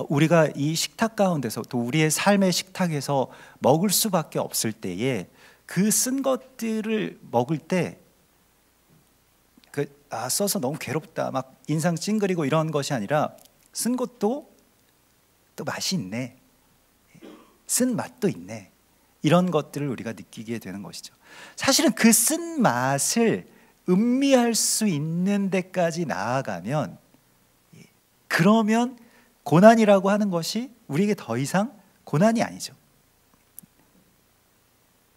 우리가 이 식탁 가운데서 또 우리의 삶의 식탁에서 먹을 수밖에 없을 때에 그 쓴 것들을 먹을 때 써서 너무 괴롭다 막 인상 찡그리고 이런 것이 아니라 쓴 것도 또 맛이 있네, 쓴 맛도 있네, 이런 것들을 우리가 느끼게 되는 것이죠. 사실은 그 쓴 맛을 음미할 수 있는 데까지 나아가면 그러면 고난이라고 하는 것이 우리에게 더 이상 고난이 아니죠.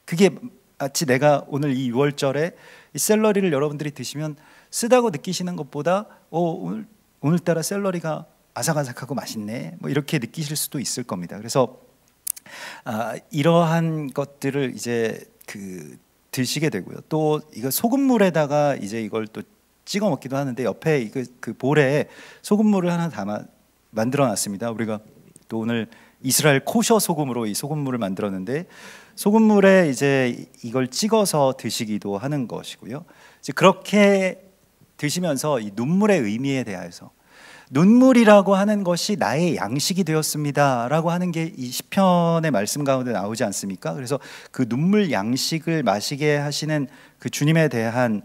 그게 마치 내가 오늘 이 6월절에 이 샐러리를 여러분들이 드시면 쓰다고 느끼시는 것보다 오늘따라 샐러리가 아삭아삭하고 맛있네 뭐 이렇게 느끼실 수도 있을 겁니다. 그래서 이러한 것들을 이제 드시게 되고요. 또 이거 소금물에다가 이제 이걸 또 찍어 먹기도 하는데 옆에 그 볼에 소금물을 하나 만들어 놨습니다. 우리가 또 오늘 이스라엘 코셔 소금으로 이 소금물을 만들었는데 소금물에 이제 이걸 찍어서 드시기도 하는 것이고요. 이제 그렇게 드시면서 이 눈물의 의미에 대해서 눈물이라고 하는 것이 나의 양식이 되었습니다라고 하는 게 이 시편의 말씀 가운데 나오지 않습니까? 그래서 그 눈물 양식을 마시게 하시는 그 주님에 대한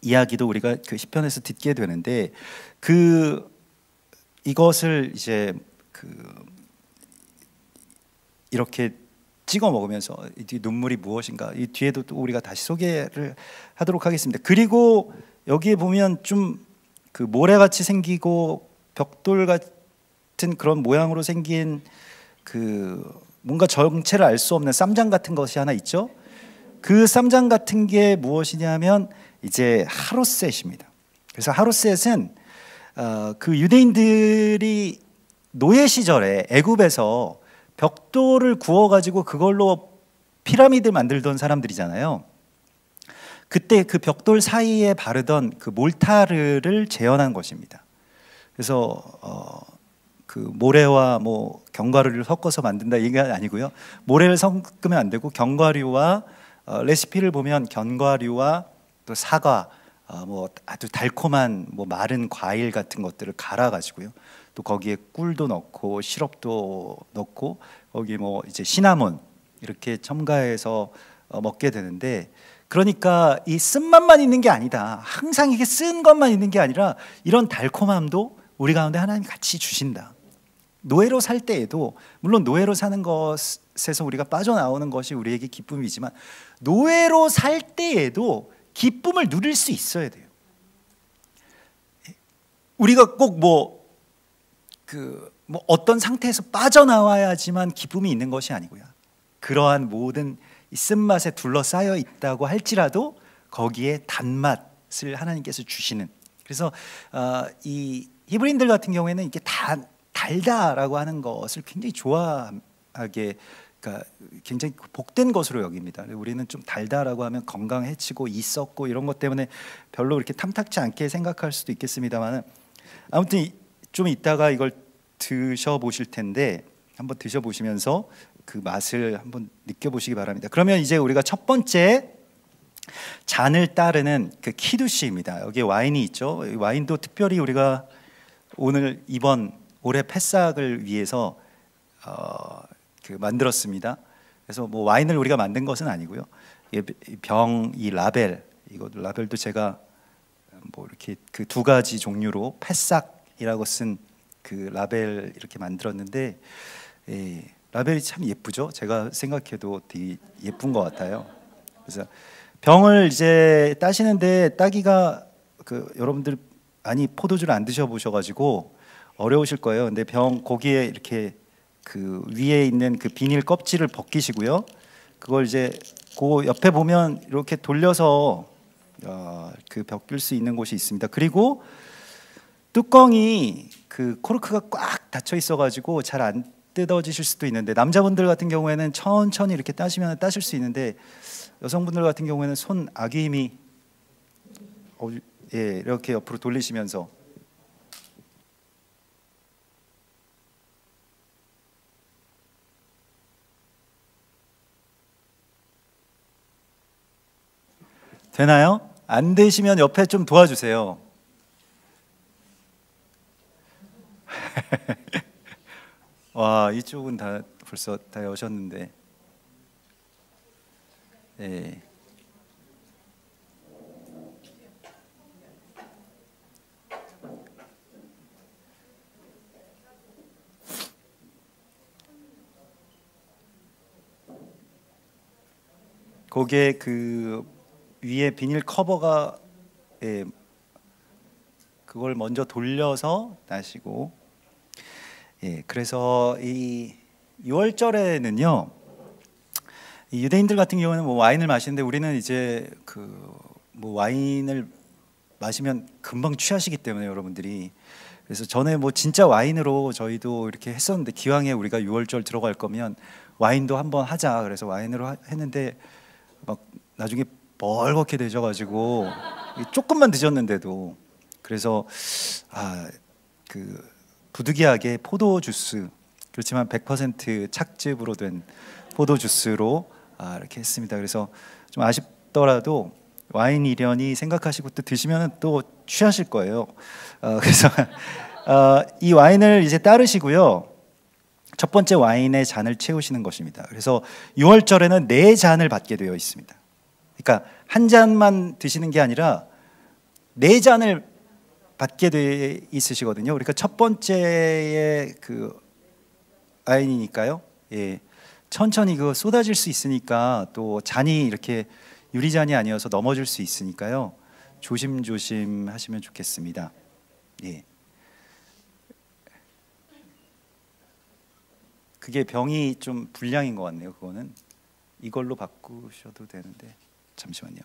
이야기도 우리가 그 시편에서 듣게 되는데 이것을 이제 이렇게 찍어 먹으면서 이 눈물이 무엇인가 이 뒤에도 또 우리가 다시 소개를 하도록 하겠습니다. 그리고 여기에 보면 좀 모래같이 생기고 벽돌 같은 그런 모양으로 생긴 뭔가 정체를 알 수 없는 쌈장 같은 것이 하나 있죠. 그 쌈장 같은 게 무엇이냐면 이제 하롯셋입니다. 그래서 하롯셋은 그 유대인들이 노예 시절에 애굽에서 벽돌을 구워가지고 그걸로 피라미드 만들던 사람들이잖아요. 그때 그 벽돌 사이에 바르던 그 몰타르를 재현한 것입니다. 그래서 그 모래와 뭐 견과류를 섞어서 만든다 이게 아니고요. 모래를 섞으면 안 되고 견과류와 레시피를 보면 견과류와 또 사과, 뭐 아주 달콤한 뭐 마른 과일 같은 것들을 갈아 가지고요. 또 거기에 꿀도 넣고 시럽도 넣고 거기 뭐 이제 시나몬 이렇게 첨가해서 먹게 되는데, 그러니까 이 쓴맛만 있는 게 아니다. 항상 이게 쓴 것만 있는 게 아니라 이런 달콤함도 우리 가운데 하나님이 같이 주신다. 노예로 살 때에도, 물론 노예로 사는 것에서 우리가 빠져나오는 것이 우리에게 기쁨이지만 노예로 살 때에도 기쁨을 누릴 수 있어야 돼요. 우리가 꼭 뭐 어떤 상태에서 빠져나와야지만 기쁨이 있는 것이 아니고요. 그러한 모든 이 쓴맛에 둘러싸여 있다고 할지라도 거기에 단맛을 하나님께서 주시는, 그래서 이 히브리인들 같은 경우에는 이게 달다라고 하는 것을 굉장히 좋아하게, 그러니까 굉장히 복된 것으로 여깁니다. 우리는 좀 달다라고 하면 건강해치고 있었고 이런 것 때문에 별로 그렇게 탐탁지 않게 생각할 수도 있겠습니다만, 아무튼 좀 이따가 이걸 드셔보실 텐데 한번 드셔보시면서 그 맛을 한번 느껴보시기 바랍니다. 그러면 이제 우리가 첫 번째 잔을 따르는 그 키두시입니다. 여기에 와인이 있죠. 와인도 특별히 우리가 오늘 이번 올해 패삭을 위해서 만들었습니다. 그래서 뭐 와인을 우리가 만든 것은 아니고요. 이 라벨, 이거 라벨도 제가 뭐 이렇게 그 두 가지 종류로 패삭이라고 쓴 그 라벨 이렇게 만들었는데, 라벨이 참 예쁘죠. 제가 생각해도 되게 예쁜 것 같아요. 그래서 병을 이제 따시는데 따기가 여러분들 많이 포도주를 안 드셔보셔가지고 어려우실 거예요. 근데 거기에 이렇게 그 위에 있는 그 비닐 껍질을 벗기시고요. 그걸 이제 그 옆에 보면 이렇게 돌려서 그 벗길 수 있는 곳이 있습니다. 그리고 뚜껑이 그 코르크가 꽉 닫혀 있어가지고 잘 안 뜯어지실 수도 있는데, 남자분들 같은 경우에는 천천히 이렇게 따시면 따실 수 있는데, 여성분들 같은 경우에는 손 아귀 힘이 이렇게 옆으로 돌리시면서 되나요? 안 되시면 옆에 좀 도와주세요. 와, 이쪽은 다 벌써 다 여셨는데. 네. 거기에 그 위에 비닐 커버가 그걸 먼저 돌려서 따시고, 그래서 이 6월절에는요, 이 유대인들 같은 경우는 뭐 와인을 마시는데, 우리는 이제 뭐 와인을 마시면 금방 취하시기 때문에 여러분들이, 그래서 전에 뭐 진짜 와인으로 저희도 이렇게 했었는데, 기왕에 우리가 6월절 들어갈 거면 와인도 한번 하자 그래서 와인으로 했는데 막 나중에 벌겋게 되셔가지고 조금만 드셨는데도, 그래서 부득이하게 포도 주스, 그렇지만 100% 착즙으로 된 포도 주스로 이렇게 했습니다. 그래서 좀 아쉽더라도 와인 일연이 생각하시고 또 드시면 또 취하실 거예요. 그래서 이 와인을 이제 따르시고요, 첫 번째 와인의 잔을 채우시는 것입니다. 그래서 6월절에는 4잔을 받게 되어 있습니다. 그러니까 한 잔만 드시는 게 아니라 4잔을 받게 돼 있으시거든요. 그러니까 첫 번째의 그 와인이니까요. 천천히 그거 쏟아질 수 있으니까, 또 잔이 이렇게 유리잔이 아니어서 넘어질 수 있으니까요. 조심조심 하시면 좋겠습니다. 그게 병이 좀 불량인 것 같네요. 그거는 이걸로 바꾸셔도 되는데, 잠시만요.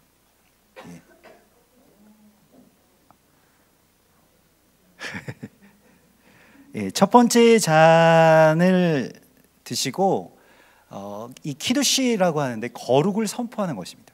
첫 번째 잔을 드시고 이 키두시라고 하는데 거룩을 선포하는 것입니다.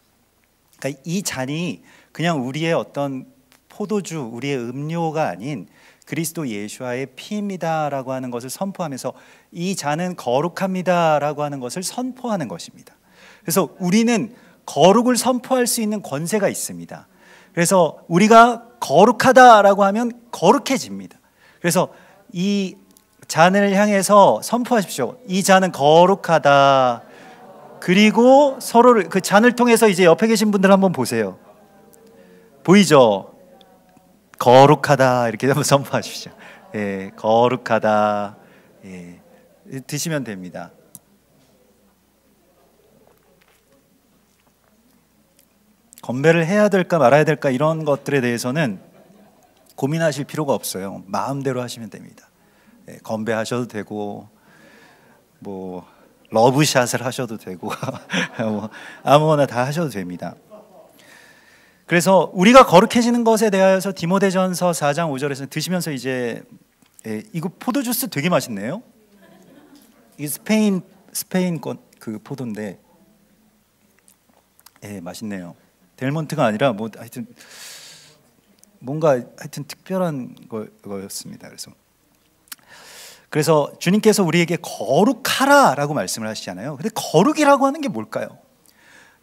그러니까 이 잔이 그냥 우리의 어떤 포도주, 우리의 음료가 아닌 그리스도 예수와의 피입니다라고 하는 것을 선포하면서, 이 잔은 거룩합니다라고 하는 것을 선포하는 것입니다. 그래서 우리는 거룩을 선포할 수 있는 권세가 있습니다. 그래서 우리가 거룩하다라고 하면 거룩해집니다. 그래서 이 잔을 향해서 선포하십시오. 이 잔은 거룩하다. 그리고 서로를, 그 잔을 통해서 이제 옆에 계신 분들 한번 보세요. 보이죠? 거룩하다 이렇게 한번 선포하십시오. 거룩하다. 드시면 됩니다. 건배를 해야 될까 말아야 될까 이런 것들에 대해서는 고민하실 필요가 없어요. 마음대로 하시면 됩니다. 건배하셔도 되고, 뭐 러브샷을 하셔도 되고 뭐 아무거나 다 하셔도 됩니다. 그래서 우리가 거룩해지는 것에 대하여서 디모데전서 4장 5절에서 드시면서 이제 이거 포도 주스 되게 맛있네요. 이 스페인 그 포도인데 맛있네요. 델몬트가 아니라 뭐 하여튼 뭔가 하여튼 특별한 거였습니다. 그래서 주님께서 우리에게 거룩하라라고 말씀을 하시잖아요. 근데 거룩이라고 하는 게 뭘까요?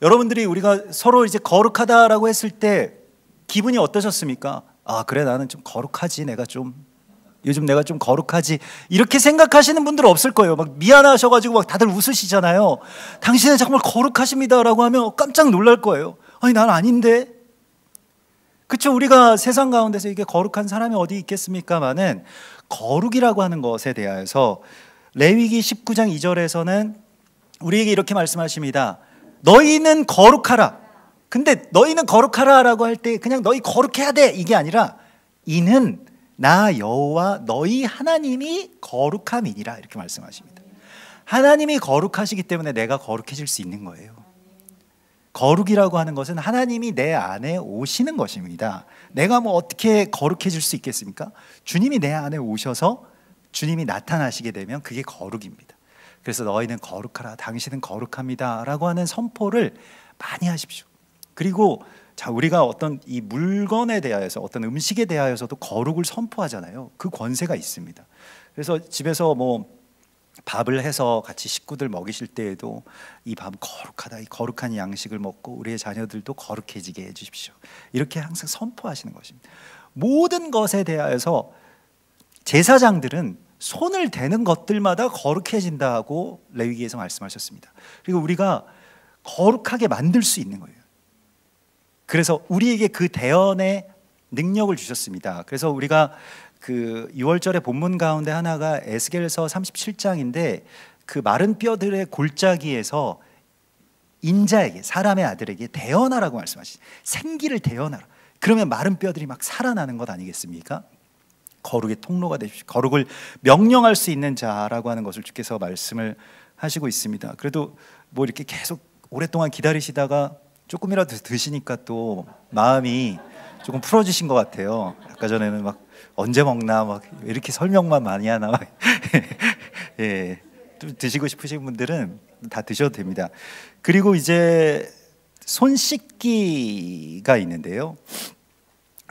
여러분들이 우리가 서로 이제 거룩하다라고 했을 때 기분이 어떠셨습니까? 그래, 나는 좀 거룩하지, 요즘 내가 좀 거룩하지, 이렇게 생각하시는 분들 없을 거예요. 막 미안하셔가지고 막 다들 웃으시잖아요. 당신은 정말 거룩하십니다라고 하면 깜짝 놀랄 거예요. 아니, 난 아닌데. 그렇죠? 우리가 세상 가운데서 이게 거룩한 사람이 어디 있겠습니까마는, 거룩이라고 하는 것에 대하여서 레위기 19장 2절에서는 우리에게 이렇게 말씀하십니다. 너희는 거룩하라. 근데 너희는 거룩하라라고 할 때 그냥 너희 거룩해야 돼 이게 아니라 이는 나 여호와 너희 하나님이 거룩함이니라 이렇게 말씀하십니다. 하나님이 거룩하시기 때문에 내가 거룩해질 수 있는 거예요. 거룩이라고 하는 것은 하나님이 내 안에 오시는 것입니다. 내가 뭐 어떻게 거룩해질 수 있겠습니까? 주님이 내 안에 오셔서 주님이 나타나시게 되면 그게 거룩입니다. 그래서 너희는 거룩하라, 당신은 거룩합니다 라고 하는 선포를 많이 하십시오. 그리고 자, 우리가 어떤 이 물건에 대하여서 어떤 음식에 대하여서도 거룩을 선포하잖아요. 그 권세가 있습니다. 그래서 집에서 뭐 밥을 해서 같이 식구들 먹이실 때에도 이 밥은 거룩하다, 이 거룩한 양식을 먹고 우리의 자녀들도 거룩해지게 해주십시오. 이렇게 항상 선포하시는 것입니다. 모든 것에 대하여서 제사장들은 손을 대는 것들마다 거룩해진다고 레위기에서 말씀하셨습니다. 그리고 우리가 거룩하게 만들 수 있는 거예요. 그래서 우리에게 그 대언의 능력을 주셨습니다. 그래서 우리가 그 6월절의 본문 가운데 하나가 에스겔서 37장인데 그 마른 뼈들의 골짜기에서 인자에게, 사람의 아들에게 대언하라고 말씀하시죠. 생기를 대언하라. 그러면 마른 뼈들이 막 살아나는 것 아니겠습니까? 거룩의 통로가 되십시오. 거룩을 명령할 수 있는 자라고 하는 것을 주께서 말씀을 하시고 있습니다. 그래도 뭐 이렇게 계속 오랫동안 기다리시다가 조금이라도 드시니까 또 마음이 조금 풀어지신 것 같아요. 아까 전에는 막 언제 먹나 막 이렇게 설명만 많이 하나 막 예, 좀 드시고 싶으신 분들은 다 드셔도 됩니다. 그리고 이제 손 씻기가 있는데요.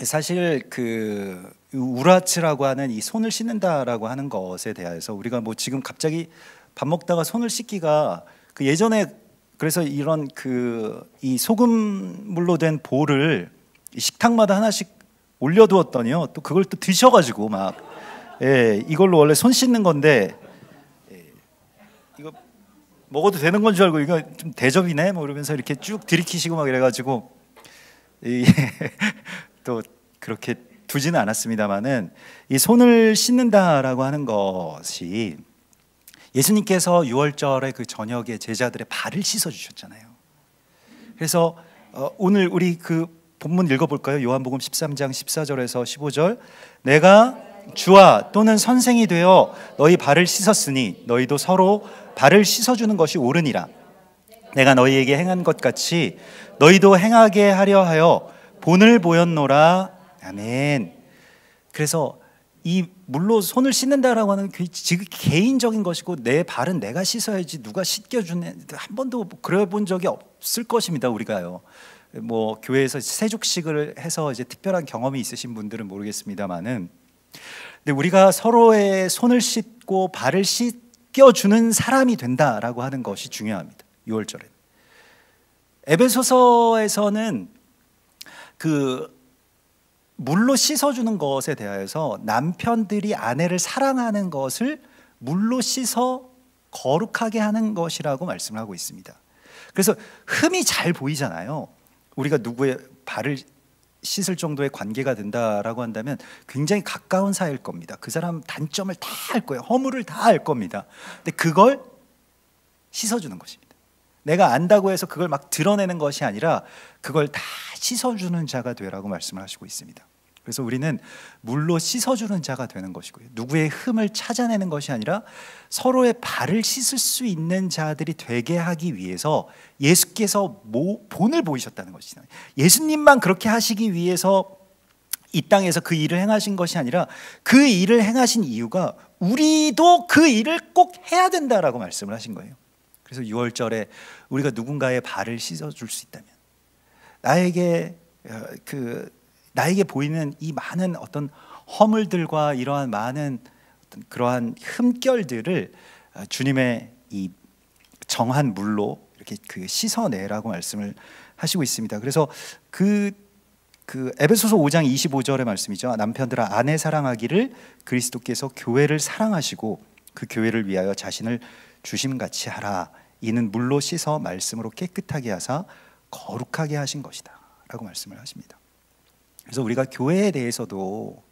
사실 그 우라츠라고 하는 이 손을 씻는다라고 하는 것에 대해서 우리가 뭐 지금 갑자기 밥 먹다가 손을 씻기가 그 예전에 그래서 이런 그 이 소금물로 된 볼을 식탁마다 하나씩 올려두었더니요 또 그걸 또 드셔가지고 막 예, 이걸로 원래 손 씻는 건데 예, 이거 먹어도 되는 건 줄 알고 이거 좀 대접이네 뭐 이러면서 이렇게 쭉 들이키시고 막 이래가지고 또 그렇게 두지는 않았습니다만은 이 손을 씻는다라고 하는 것이 예수님께서 6월절에 그 저녁에 제자들의 발을 씻어 주셨잖아요. 그래서 오늘 우리 그 본문 읽어볼까요? 요한복음 13장 14절에서 15절. 내가 주와 또는 선생이 되어 너희 발을 씻었으니 너희도 서로 발을 씻어주는 것이 옳으니라. 내가 너희에게 행한 것 같이 너희도 행하게 하려 하여 본을 보였노라. 아멘. 그래서 이 물로 손을 씻는다라고 하는 지금 개인적인 것이고 내 발은 내가 씻어야지 누가 씻겨주네 한 번도 그래 본 적이 없을 것입니다. 우리가요. 뭐 교회에서 세족식을 해서 이제 특별한 경험이 있으신 분들은 모르겠습니다만은, 근데 우리가 서로의 손을 씻고 발을 씻겨주는 사람이 된다라고 하는 것이 중요합니다. 6월절에 에베소서에서는 그 물로 씻어주는 것에 대하여서 남편들이 아내를 사랑하는 것을 물로 씻어 거룩하게 하는 것이라고 말씀을 하고 있습니다. 그래서 흠이 잘 보이잖아요. 우리가 누구의 발을 씻을 정도의 관계가 된다라고 한다면 굉장히 가까운 사이일 겁니다. 그 사람 단점을 다 알 거예요. 허물을 다 알 겁니다. 근데 그걸 씻어주는 것입니다. 내가 안다고 해서 그걸 막 드러내는 것이 아니라 그걸 다 씻어주는 자가 되라고 말씀을 하시고 있습니다. 그래서 우리는 물로 씻어주는 자가 되는 것이고요. 누구의 흠을 찾아내는 것이 아니라 서로의 발을 씻을 수 있는 자들이 되게 하기 위해서 예수께서 본을 보이셨다는 것이잖아요. 예수님만 그렇게 하시기 위해서 이 땅에서 그 일을 행하신 것이 아니라 그 일을 행하신 이유가 우리도 그 일을 꼭 해야 된다라고 말씀을 하신 거예요. 그래서 6월절에 우리가 누군가의 발을 씻어줄 수 있다면 나에게 보이는 이 많은 어떤 허물들과 이러한 많은 어떤 그러한 흠결들을 주님의 이 정한 물로 이렇게 그 씻어내라고 말씀을 하시고 있습니다. 그래서 그 에베소서 5장 25절의 말씀이죠. 남편들아 아내 사랑하기를 그리스도께서 교회를 사랑하시고 그 교회를 위하여 자신을 주심같이 하라. 이는 물로 씻어 말씀으로 깨끗하게 하사 거룩하게 하신 것이다 라고 말씀을 하십니다. 그래서 우리가 교회에 대해서도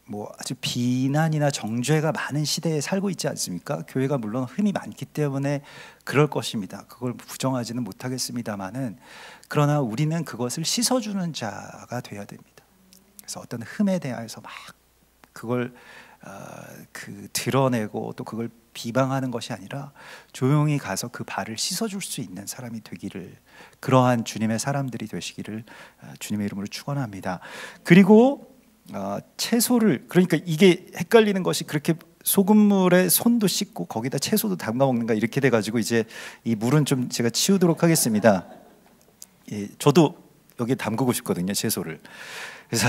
뭐 아주 비난이나 정죄가 많은 시대에 살고 있지 않습니까? 교회가 물론 흠이 많기 때문에 그럴 것입니다. 그걸 부정하지는 못하겠습니다만은, 그러나 우리는 그것을 씻어주는 자가 되어야 됩니다. 그래서 어떤 흠에 대해서 막 그걸 드러내고 또 그걸 비방하는 것이 아니라 조용히 가서 그 발을 씻어줄 수 있는 사람이 되기를, 그러한 주님의 사람들이 되시기를 주님의 이름으로 축원합니다. 그리고 채소를, 그러니까 이게 헷갈리는 것이, 그렇게 소금물에 손도 씻고 거기다 채소도 담가 먹는가 이렇게 돼가지고 이제 이 물은 좀 제가 치우도록 하겠습니다. 예, 저도 여기 담그고 싶거든요, 채소를. 그래서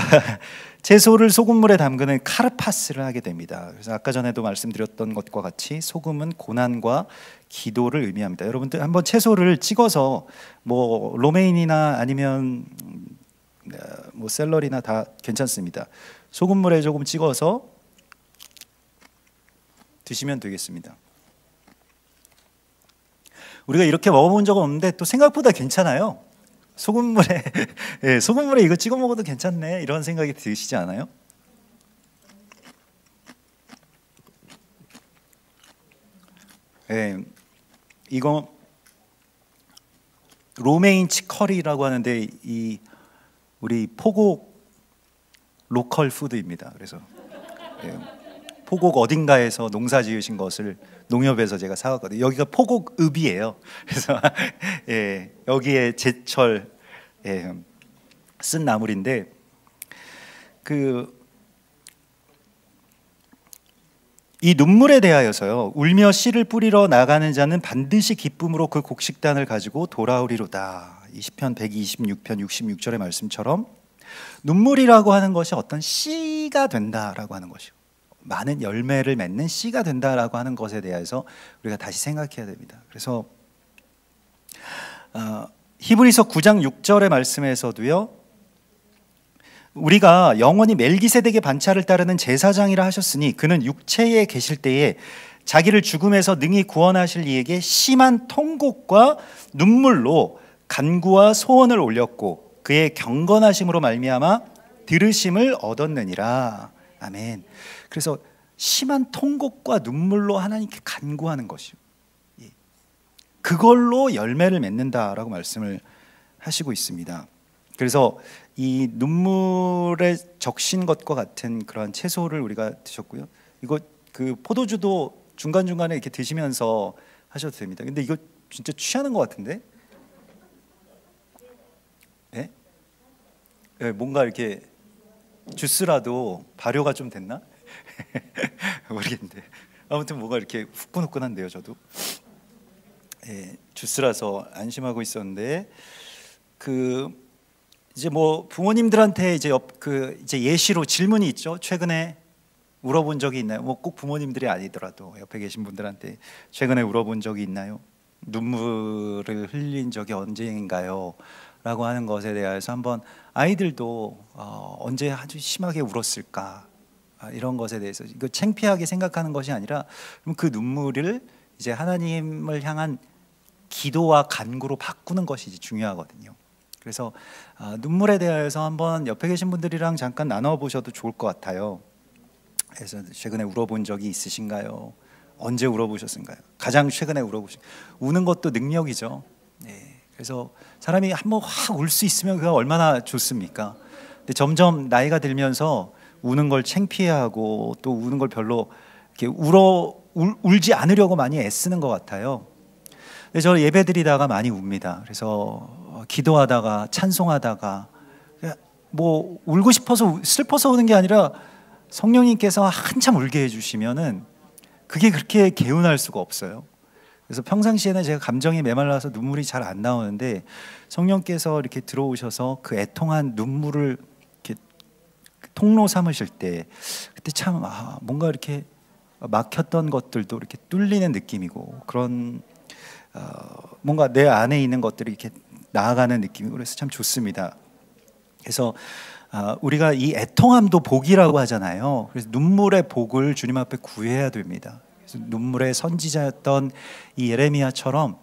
채소를 소금물에 담그는 카르파스를 하게 됩니다. 그래서 아까 전에도 말씀드렸던 것과 같이 소금은 고난과 기도를 의미합니다. 여러분들 한번 채소를 찍어서 뭐 로메인이나 아니면 뭐 샐러리나 다 괜찮습니다. 소금물에 조금 찍어서 드시면 되겠습니다. 우리가 이렇게 먹어본 적은 없는데 또 생각보다 괜찮아요. 소금물에 예, 소금물에 이거 찍어 먹어도 괜찮네, 이런 생각이 드시지 않아요? 예, 이거 로메인 치커리라고 하는데 이 우리 포곡 로컬 푸드입니다. 그래서 예, 포곡 어딘가에서 농사 지으신 것을 농협에서 제가 사왔거든요. 여기가 포곡읍이에요. 그래서 예, 여기에 제철 쓴 나물인데, 이 눈물에 대하여서요, 울며 씨를 뿌리러 나가는 자는 반드시 기쁨으로 그 곡식단을 가지고 돌아오리로다. 이 시편 126편 66절의 말씀처럼 눈물이라고 하는 것이 어떤 씨가 된다라고 하는 것이요, 많은 열매를 맺는 씨가 된다라고 하는 것에 대해서 우리가 다시 생각해야 됩니다. 그래서 히브리서 9장 6절의 말씀에서도요, 우리가 영원히 멜기세덱의 반차를 따르는 제사장이라 하셨으니 그는 육체에 계실 때에 자기를 죽음에서 능히 구원하실 이에게 심한 통곡과 눈물로 간구와 소원을 올렸고 그의 경건하심으로 말미암아 들으심을 얻었느니라. 아멘. 그래서 심한 통곡과 눈물로 하나님께 간구하는 것이요, 그걸로 열매를 맺는다라고 말씀을 하시고 있습니다. 그래서 이 눈물에 적신 것과 같은 그러한 채소를 우리가 드셨고요. 이거 포도주도 중간중간에 이렇게 드시면서 하셔도 됩니다. 근데 이거 진짜 취하는 것 같은데? 네? 네, 뭔가 이렇게 주스라도 발효가 좀 됐나? 모르겠는데 아무튼 뭔가 이렇게 후끈후끈한데요, 저도. 예, 주스라서 안심하고 있었는데, 이제 뭐 부모님들한테 이제 이제 예시로 질문이 있죠. 최근에 울어본 적이 있나요? 뭐 꼭 부모님들이 아니더라도 옆에 계신 분들한테 최근에 울어본 적이 있나요? 눈물을 흘린 적이 언제인가요? 라고 하는 것에 대해서 한번 아이들도 언제 아주 심하게 울었을까, 이런 것에 대해서 이거 창피하게 생각하는 것이 아니라 그 눈물을 이제 하나님을 향한 기도와 간구로 바꾸는 것이 중요하거든요. 그래서 눈물에 대해서 한번 옆에 계신 분들이랑 잠깐 나눠보셔도 좋을 것 같아요. 그래서 최근에 울어본 적이 있으신가요? 언제 울어보셨을까요? 가장 최근에 우는 것도 능력이죠. 네. 그래서 사람이 한번 확 울 수 있으면 그가 얼마나 좋습니까? 근데 점점 나이가 들면서 우는 걸 창피해하고 또 우는 걸 별로 이렇게 울지 않으려고 많이 애쓰는 것 같아요. 근데 저 예배드리다가 많이 웁니다. 그래서 기도하다가 찬송하다가 뭐 울고 싶어서 슬퍼서 우는 게 아니라 성령님께서 한참 울게 해주시면은 그게 그렇게 개운할 수가 없어요. 그래서 평상시에는 제가 감정이 메말라서 눈물이 잘 안 나오는데 성령께서 이렇게 들어오셔서 그 애통한 눈물을 이렇게 통로 삼으실 때 그때 참 뭔가 이렇게 막혔던 것들도 이렇게 뚫리는 느낌이고, 그런 뭔가 내 안에 있는 것들이 이렇게 나아가는 느낌이고, 그래서 참 좋습니다. 그래서 우리가 이 애통함도 복이라고 하잖아요. 그래서 눈물의 복을 주님 앞에 구해야 됩니다. 그래서 눈물의 선지자였던 이 예레미야처럼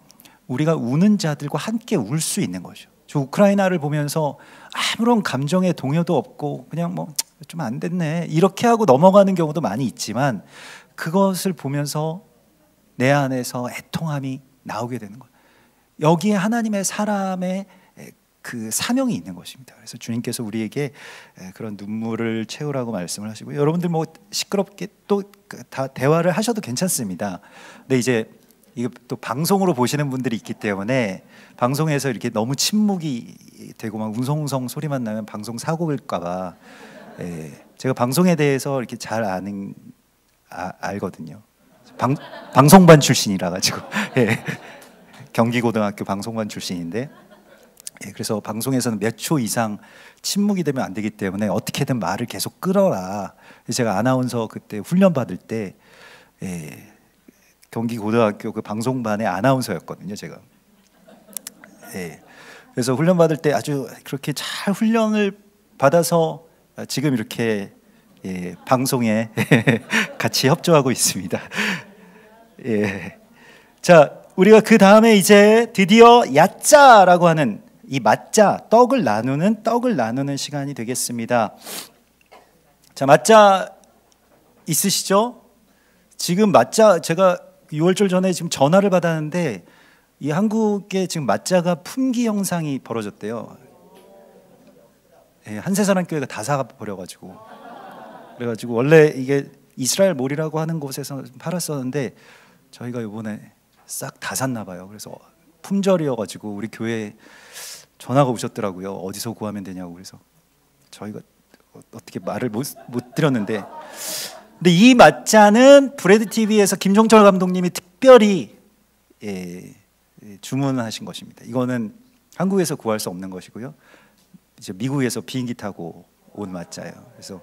우리가 우는 자들과 함께 울 수 있는 거죠. 저 우크라이나를 보면서 아무런 감정의 동요도 없고 그냥 뭐 좀 안 됐네 이렇게 하고 넘어가는 경우도 많이 있지만 그것을 보면서 내 안에서 애통함이 나오게 되는 거예요. 여기에 하나님의 사람의 그 사명이 있는 것입니다. 그래서 주님께서 우리에게 그런 눈물을 채우라고 말씀을 하시고, 여러분들 뭐 시끄럽게 또 다 대화를 하셔도 괜찮습니다. 근데 이제 이거 또 방송으로 보시는 분들이 있기 때문에 방송에서 이렇게 너무 침묵이 되고 막 웅성웅성 소리만 나면 방송 사고 일까봐 제가 방송에 대해서 이렇게 잘 알거든요. 방송반 출신이라 가지고 경기고등학교 방송반 출신인데 그래서 방송에서는 몇 초 이상 침묵이 되면 안 되기 때문에 어떻게든 말을 계속 끌어라. 제가 아나운서 그때 훈련 받을 때 경기고등학교 그 방송반의 아나운서였거든요, 제가. 그래서 훈련 받을 때 아주 그렇게 잘 훈련을 받아서 지금 이렇게 방송에 같이 협조하고 있습니다. 자, 우리가 그 다음에 이제 드디어 야자라고 하는 이 맞자, 떡을 나누는 시간이 되겠습니다. 자, 맞자 있으시죠? 지금 맞자, 제가 6월절 전에 지금 전화를 받았는데 이 한국에 지금 맞자가 품귀 현상이 벌어졌대요. 한세사랑교회가 다 사버려가지고, 그래가지고 원래 이게 이스라엘 몰이라고 하는 곳에서 팔았었는데 저희가 이번에 싹 다 샀나 봐요. 그래서 품절이어가지고 우리 교회에 전화가 오셨더라고요. 어디서 구하면 되냐고. 그래서 저희가 어떻게 말을 못 드렸는데, 근데 이 맞자는 브레드 TV에서 김종철 감독님이 특별히 주문하신 것입니다. 이거는 한국에서 구할 수 없는 것이고요. 이제 미국에서 비행기 타고 온 맞자예요. 그래서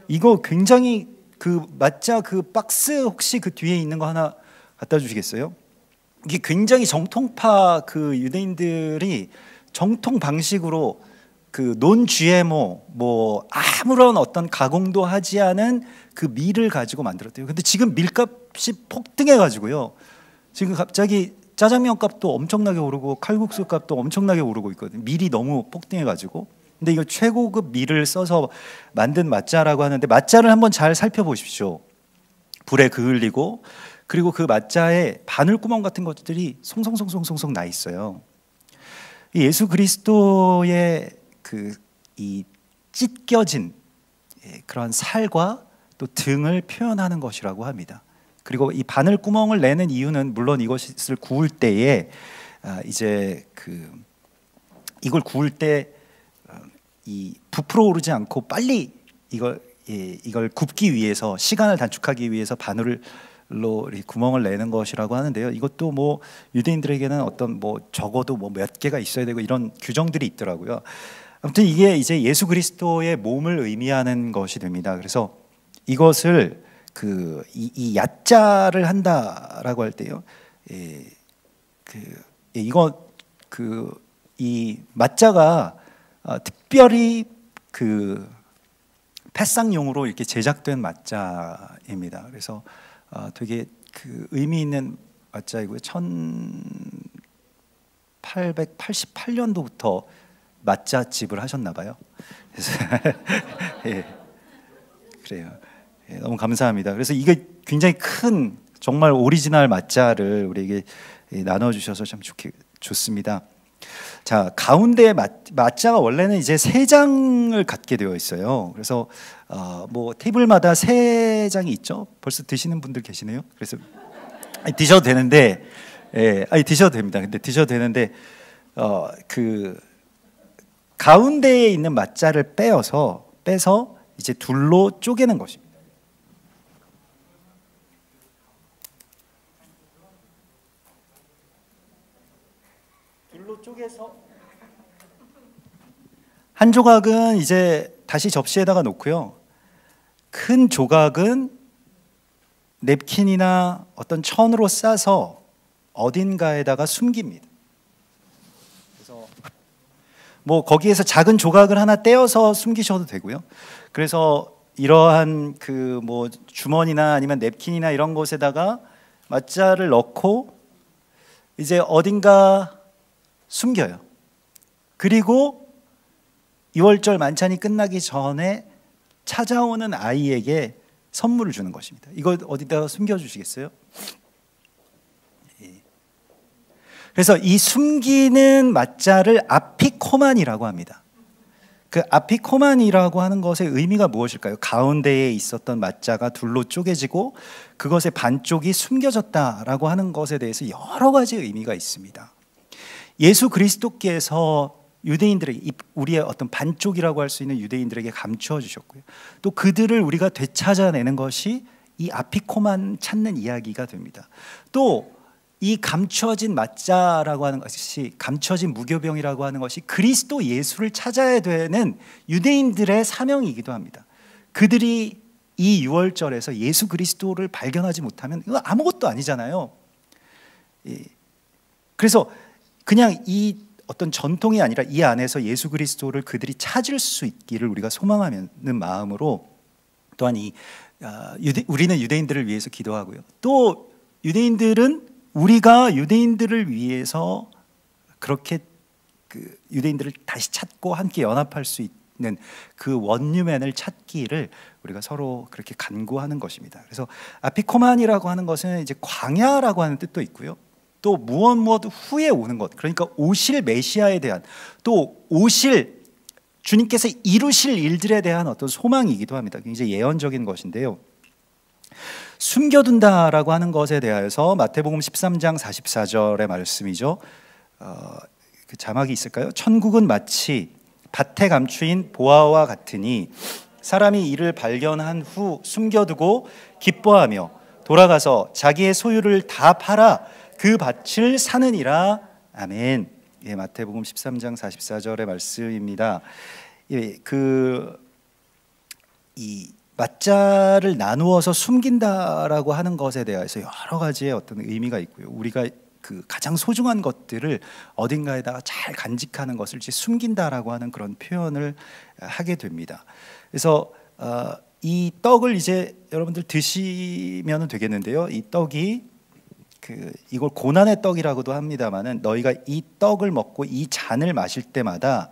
이거 굉장히 그 맞자 그 박스 혹시 그 뒤에 있는 거 하나 갖다 주시겠어요? 이게 굉장히 정통파 그 유대인들이 정통 방식으로 그 논 GMO 뭐 아무런 어떤 가공도 하지 않은 그 밀을 가지고 만들었대요. 근데 지금 밀값이 폭등해 가지고요. 지금 갑자기 짜장면 값도 엄청나게 오르고 칼국수 값도 엄청나게 오르고 있거든요. 밀이 너무 폭등해 가지고. 근데 이거 최고급 밀을 써서 만든 맞자라고 하는데, 맞자를 한번 잘 살펴보십시오. 불에 그을리고, 그리고 그 맞자에 바늘구멍 같은 것들이 송송송송송송 나 있어요. 예수 그리스도의 이 찢겨진 그런 살과 또 등을 표현하는 것이라고 합니다. 그리고 이 바늘구멍을 내는 이유는 물론 이것을 구울 때에 이제 이걸 구울 때 이 부풀어 오르지 않고 빨리 이걸 굽기 위해서, 시간을 단축하기 위해서 바늘로 구멍을 내는 것이라고 하는데요. 이것도 뭐 유대인들에게는 어떤 뭐 적어도 뭐 몇 개가 있어야 되고 이런 규정들이 있더라고요. 아무튼 이게 이제 예수 그리스도의 몸을 의미하는 것이 됩니다. 그래서 이것을 이 야자를 한다라고 할 때요. 이 맞자가 특별히 패상용으로 이렇게 제작된 맞자입니다. 그래서 되게 의미 있는 맞자이고요. 1888년도부터 맞자집을 하셨나 봐요. 그래서 그래요. 너무 감사합니다. 그래서 이게 굉장히 큰 정말 오리지널 맞자를 우리에게 나눠주셔서 참 좋습니다. 자, 가운데 맞자가 원래는 이제 3장을 갖게 되어 있어요. 그래서 뭐 테이블마다 3장이 있죠. 벌써 드시는 분들 계시네요. 그래서 드셔도 되는데, 드셔도 됩니다. 근데 드셔도 되는데 가운데에 있는 맞자를 빼서 이제 둘로 쪼개는 것입니다. 둘로 쪼개서 한 조각은 이제 다시 접시에다가 놓고요. 큰 조각은 냅킨이나 어떤 천으로 싸서 어딘가에다가 숨깁니다. 그래서 뭐 거기에서 작은 조각을 하나 떼어서 숨기셔도 되고요. 그래서 이러한 뭐 주머니나 아니면 냅킨이나 이런 곳에다가 맞자를 넣고 이제 어딘가 숨겨요. 그리고 6월절 만찬이 끝나기 전에 찾아오는 아이에게 선물을 주는 것입니다. 이거 어디다가 숨겨주시겠어요? 그래서 이 숨기는 맞자를 아피코만이라고 합니다. 그 아피코만이라고 하는 것의 의미가 무엇일까요? 가운데에 있었던 맞자가 둘로 쪼개지고 그것의 반쪽이 숨겨졌다라고 하는 것에 대해서 여러 가지 의미가 있습니다. 예수 그리스도께서 유대인들에게, 우리의 어떤 반쪽이라고 할 수 있는 유대인들에게 감추어 주셨고요. 또 그들을 우리가 되찾아내는 것이 이 아피코만 찾는 이야기가 됩니다. 또 이 감추어진 맞자라고 하는 것이, 감추어진 무교병이라고 하는 것이 그리스도 예수를 찾아야 되는 유대인들의 사명이기도 합니다. 그들이 이 유월절에서 예수 그리스도를 발견하지 못하면 이거 아무것도 아니잖아요. 그래서 그냥 이 어떤 전통이 아니라 이 안에서 예수 그리스도를 그들이 찾을 수 있기를 우리가 소망하는 마음으로 또한 우리는 유대인들을 위해서 기도하고요. 또 유대인들은 우리가 유대인들을 위해서 그렇게 그 유대인들을 다시 찾고 함께 연합할 수 있는 그 원유맨을 찾기를 우리가 서로 그렇게 간구하는 것입니다. 그래서 아피코만이라고 하는 것은 이제 광야라고 하는 뜻도 있고요. 또 무엇 후에 오는 것, 그러니까 오실 메시아에 대한, 또 오실 주님께서 이루실 일들에 대한 어떤 소망이기도 합니다. 굉장히 예언적인 것인데요. 숨겨둔다라고 하는 것에 대하여서 마태복음 13장 44절의 말씀이죠. 그 자막이 있을까요? 천국은 마치 밭에 감추인 보화와 같으니 사람이 이를 발견한 후 숨겨두고 기뻐하며 돌아가서 자기의 소유를 다 팔아 그 밭을 사느니라. 아멘. 예, 마태복음 13장 44절의 말씀입니다. 예, 이 맞자를 나누어서 숨긴다라고 하는 것에 대해서 여러 가지의 어떤 의미가 있고요. 우리가 그 가장 소중한 것들을 어딘가에다가 잘 간직하는 것을 이제 숨긴다라고 하는 그런 표현을 하게 됩니다. 그래서 이 떡을 이제 여러분들 드시면 되겠는데요. 이 떡이 이걸 고난의 떡이라고도 합니다만은, 너희가 이 떡을 먹고 이 잔을 마실 때마다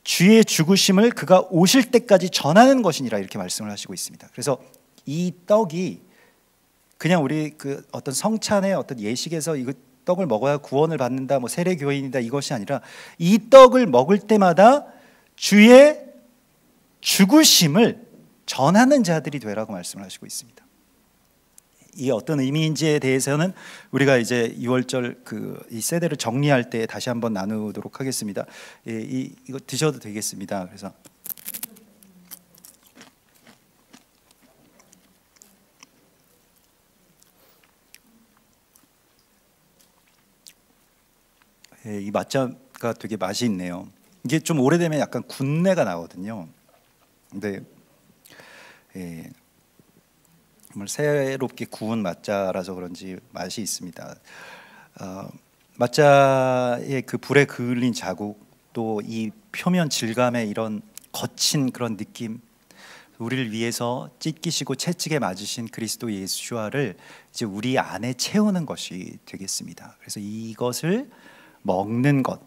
주의 죽으심을 그가 오실 때까지 전하는 것이니라, 이렇게 말씀을 하시고 있습니다. 그래서 이 떡이 그냥 우리 그 어떤 성찬의 어떤 예식에서 이거 떡을 먹어야 구원을 받는다, 뭐 세례 교인이다, 이것이 아니라 이 떡을 먹을 때마다 주의 죽으심을 전하는 자들이 되라고 말씀을 하시고 있습니다. 이 어떤 의미인지에 대해서는 우리가 이제 6월절 이 세대를 정리할 때 다시 한번 나누도록 하겠습니다. 이거 드셔도 되겠습니다. 그래서 이 맛자가 되게 맛이 있네요. 이게 좀 오래되면 약간 군내가 나거든요. 근데 정말 새롭게 구운 맛자라서 그런지 맛이 있습니다. 맛자의 그 불에 그을린 자국, 또 이 표면 질감의 이런 거친 그런 느낌, 우리를 위해서 찢기시고 채찍에 맞으신 그리스도 예수와를 이제 우리 안에 채우는 것이 되겠습니다. 그래서 이것을 먹는 것,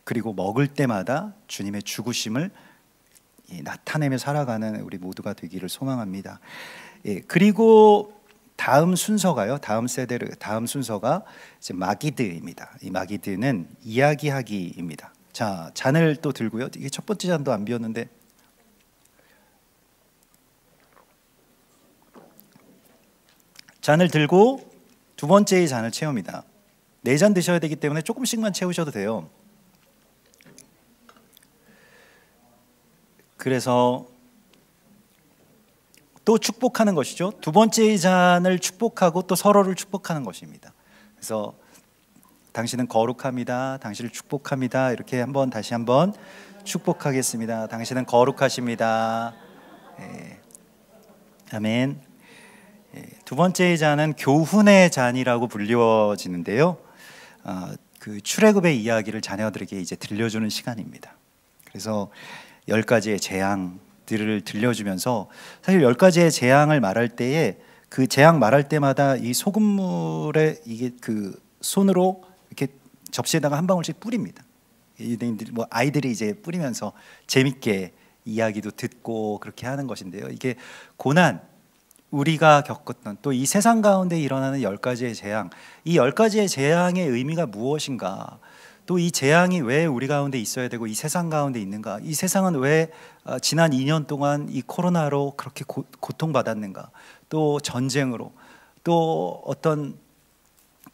그리고 먹을 때마다 주님의 죽으심을 나타내며 살아가는 우리 모두가 되기를 소망합니다. 그리고 다음 순서가요. 다음 순서가 이제 마기드입니다. 이 마기드는 이야기하기입니다. 자, 잔을 또 들고요. 이게 첫 번째 잔도 안 비었는데 잔을 들고 두 번째의 잔을 채웁니다. 4잔 드셔야 되기 때문에 조금씩만 채우셔도 돼요. 그래서 또 축복하는 것이죠. 두 번째의 잔을 축복하고 또 서로를 축복하는 것입니다. 그래서 당신은 거룩합니다. 당신을 축복합니다. 이렇게 다시 한번 축복하겠습니다. 당신은 거룩하십니다. 아멘. 두 번째의 잔은 교훈의 잔이라고 불리워지는데요. 그 출애굽의 이야기를 자녀들에게 이제 들려주는 시간입니다. 그래서 10가지의 재앙들을 들려주면서, 사실 10가지의 재앙을 말할 때에 그 재앙 말할 때마다 이 소금물에 이게 그 손으로 이렇게 접시에다가 한 방울씩 뿌립니다. 유대인들이 아이들이 이제 뿌리면서 재밌게 이야기도 듣고 그렇게 하는 것인데요. 이게 고난, 우리가 겪었던 또 이 세상 가운데 일어나는 10가지의 재앙, 이 10가지의 재앙의 의미가 무엇인가, 또 이 재앙이 왜 우리 가운데 있어야 되고 이 세상 가운데 있는가, 이 세상은 왜 지난 2년 동안 이 코로나로 그렇게 고통받았는가, 또 전쟁으로, 또 어떤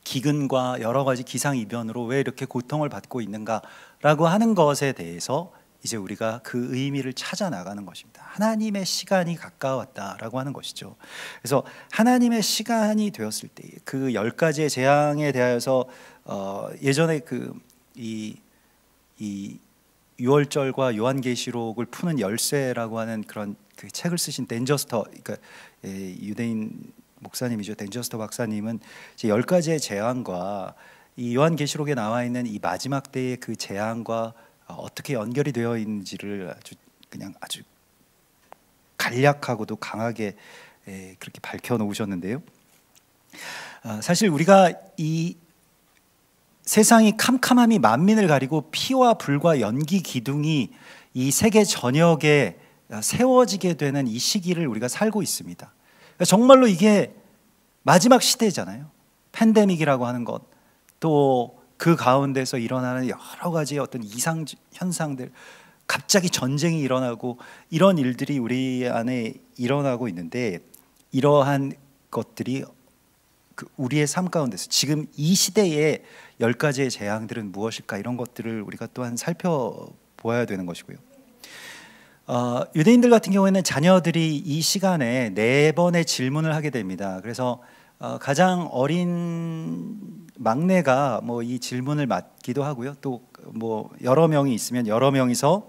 기근과 여러 가지 기상이변으로 왜 이렇게 고통을 받고 있는가라고 하는 것에 대해서 이제 우리가 그 의미를 찾아 나가는 것입니다. 하나님의 시간이 가까웠다라고 하는 것이죠. 그래서 하나님의 시간이 되었을 때 그 10가지의 재앙에 대하여서 예전에 이 유월절과 요한계시록을 푸는 열쇠라고 하는 그런 그 책을 쓰신 댄저스터, 그러니까 유대인 목사님이죠. 댄저스터 박사님은 이제 10가지의 재앙과 이 요한계시록에 나와 있는 이 마지막 때의 그 재앙과 어떻게 연결이 되어 있는지를 아주 간략하고도 강하게 그렇게 밝혀 놓으셨는데요. 사실 우리가 이 세상이 캄캄함이 만민을 가리고 피와 불과 연기 기둥이 이 세계 전역에 세워지게 되는 이 시기를 우리가 살고 있습니다. 정말로 이게 마지막 시대잖아요. 팬데믹이라고 하는 것, 또 그 가운데서 일어나는 여러 가지 어떤 이상 현상들, 갑자기 전쟁이 일어나고 이런 일들이 우리 안에 일어나고 있는데, 이러한 것들이 우리의 삶 가운데서 지금 이 시대의 10가지의 재앙들은 무엇일까, 이런 것들을 우리가 또한 살펴보아야 되는 것이고요. 유대인들 같은 경우에는 자녀들이 이 시간에 4번의 질문을 하게 됩니다. 그래서 가장 어린 막내가 뭐 이 질문을 맡기도 하고요. 또 뭐 여러 명이 있으면 여러 명이서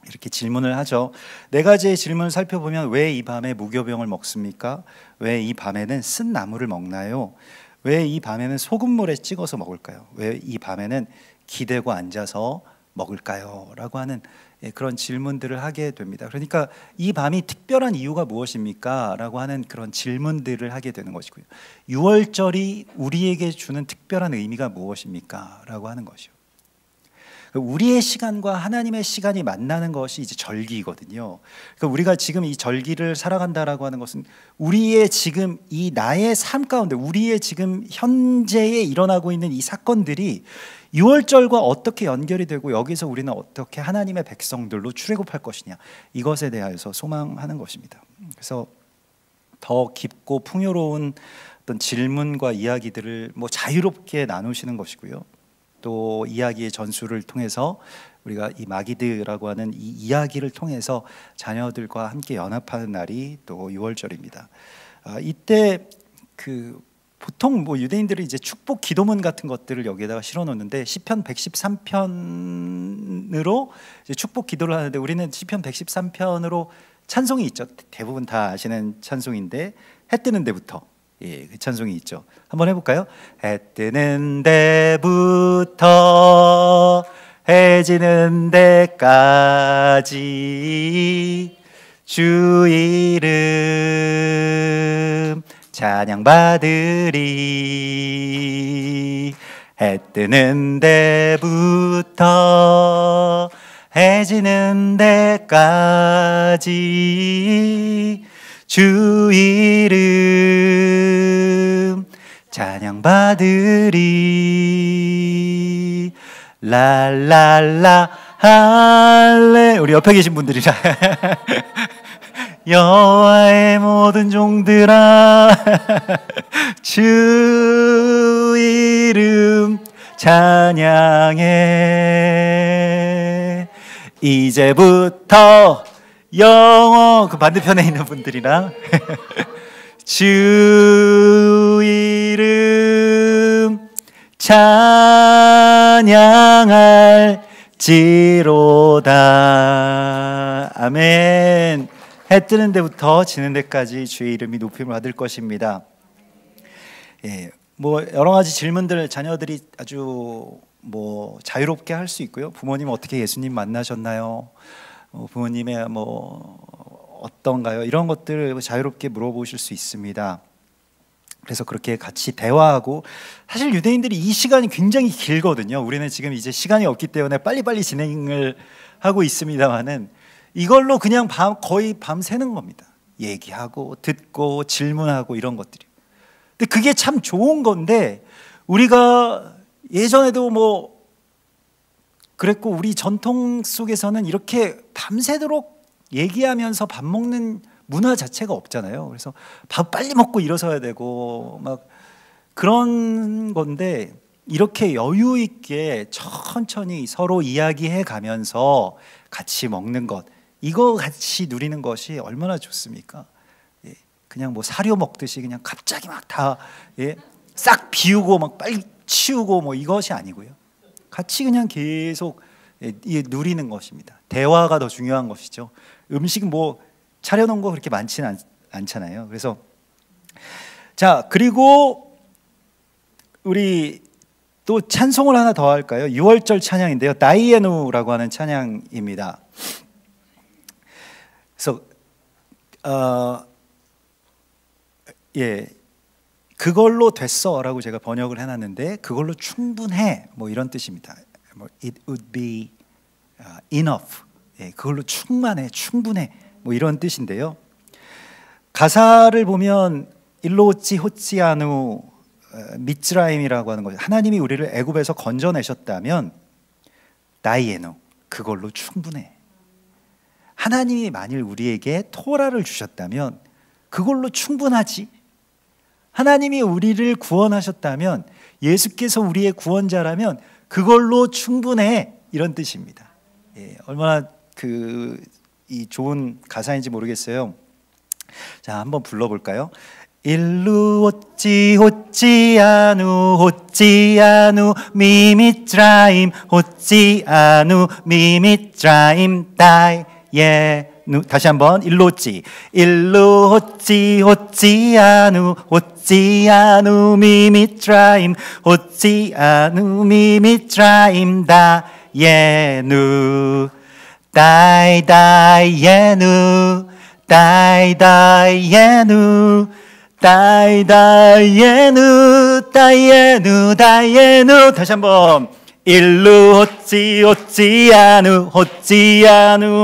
이렇게 질문을 하죠. 4가지의 질문을 살펴보면, 왜 이 밤에 무교병을 먹습니까? 왜 이 밤에는 쓴 나물을 먹나요? 왜 이 밤에는 소금물에 찍어서 먹을까요? 왜 이 밤에는 기대고 앉아서 먹을까요? 라고 하는 그런 질문들을 하게 됩니다. 그러니까 이 밤이 특별한 이유가 무엇입니까? 라고 하는 그런 질문들을 하게 되는 것이고요. 6월절이 우리에게 주는 특별한 의미가 무엇입니까? 라고 하는 것이요. 우리의 시간과 하나님의 시간이 만나는 것이 이제 절기이거든요. 그러니까 우리가 지금 이 절기를 살아간다라고 하는 것은 우리의 지금 이 나의 삶 가운데, 우리의 지금 현재에 일어나고 있는 이 사건들이 6월절과 어떻게 연결이 되고 여기서 우리는 어떻게 하나님의 백성들로 출애굽할 것이냐, 이것에 대하여서 소망하는 것입니다. 그래서 더 깊고 풍요로운 어떤 질문과 이야기들을 뭐 자유롭게 나누시는 것이고요. 또 이야기의 전수를 통해서 우리가 이 마기드라고 하는 이 이야기를 통해서 자녀들과 함께 연합하는 날이 또 6월절입니다. 이때 보통 뭐 유대인들이 이제 축복 기도문 같은 것들을 여기에다가 실어 놓는데, 시편 113편으로 이제 축복 기도를 하는데, 우리는 시편 113편으로 찬송이 있죠. 대부분 다 아시는 찬송인데, 해 뜨는 데부터, 그 찬송이 있죠. 한번 해볼까요? 해 뜨는 데부터 해 지는 데까지 주 이름 찬양받으리. 해 뜨는 데부터 해 지는 데까지 주 이름 찬양받으리. 랄랄라 할래. 우리 옆에 계신 분들이라 여호와의 모든 종들아 주 이름 찬양해. 이제부터 그 반대편에 있는 분들이랑 주 이름 찬양할지로다. 아멘. 해 뜨는 데부터 지는 데까지 주의 이름이 높임을 받을 것입니다. 뭐 여러 가지 질문들 자녀들이 아주 뭐 자유롭게 할 수 있고요. 부모님 어떻게 예수님 만나셨나요? 부모님의 뭐 어떤가요? 이런 것들을 자유롭게 물어보실 수 있습니다. 그래서 그렇게 같이 대화하고, 사실 유대인들이 이 시간이 굉장히 길거든요. 우리는 지금 이제 시간이 없기 때문에 빨리빨리 진행을 하고 있습니다만은, 이걸로 그냥 거의 밤 새는 겁니다. 얘기하고 듣고 질문하고 이런 것들이. 근데 그게 참 좋은 건데 우리가 예전에도 뭐 그랬고 우리 전통 속에서는 이렇게 밤새도록 얘기하면서 밥 먹는 문화 자체가 없잖아요. 그래서 밥 빨리 먹고 일어서야 되고 막 그런 건데 이렇게 여유 있게 천천히 서로 이야기해 가면서 같이 먹는 것, 이거 같이 누리는 것이 얼마나 좋습니까? 예, 그냥 뭐 사료 먹듯이 그냥 갑자기 막 다 싹 비우고 막 빨리 치우고 뭐 이것이 아니고요. 같이 그냥 계속 누리는 것입니다. 대화가 더 중요한 것이죠. 음식은 뭐 차려놓은 거 그렇게 많지는 않잖아요. 그래서 자, 그리고 우리 또 찬송을 하나 더 할까요? 6월절 찬양인데요. 다이에누라고 하는 찬양입니다. 그래서 그걸로 됐어라고 제가 번역을 해놨는데 그걸로 충분해 뭐 이런 뜻입니다. It would be enough. 그걸로 충분해 뭐 이런 뜻인데요. 가사를 보면 일로치 호치아누 미츠라임이라고 하는 거죠. 하나님이 우리를 애굽에서 건져내셨다면 다이에누 그걸로 충분해. 하나님이 만일 우리에게 토라를 주셨다면 그걸로 충분하지. 하나님이 우리를 구원하셨다면 예수께서 우리의 구원자라면 그걸로 충분해 이런 뜻입니다. 얼마나 이 좋은 가사인지 모르겠어요. 자, 한번 불러볼까요? 일루 호찌아누 미미트라임 호찌아누 미미트라임 다이에누. 다시 한번 일루 호찌아누 미미트라임 호찌아누 미미트라임 다이에누 다이에누 다이에누 다이에누. 다시 한번 일루 호찌아누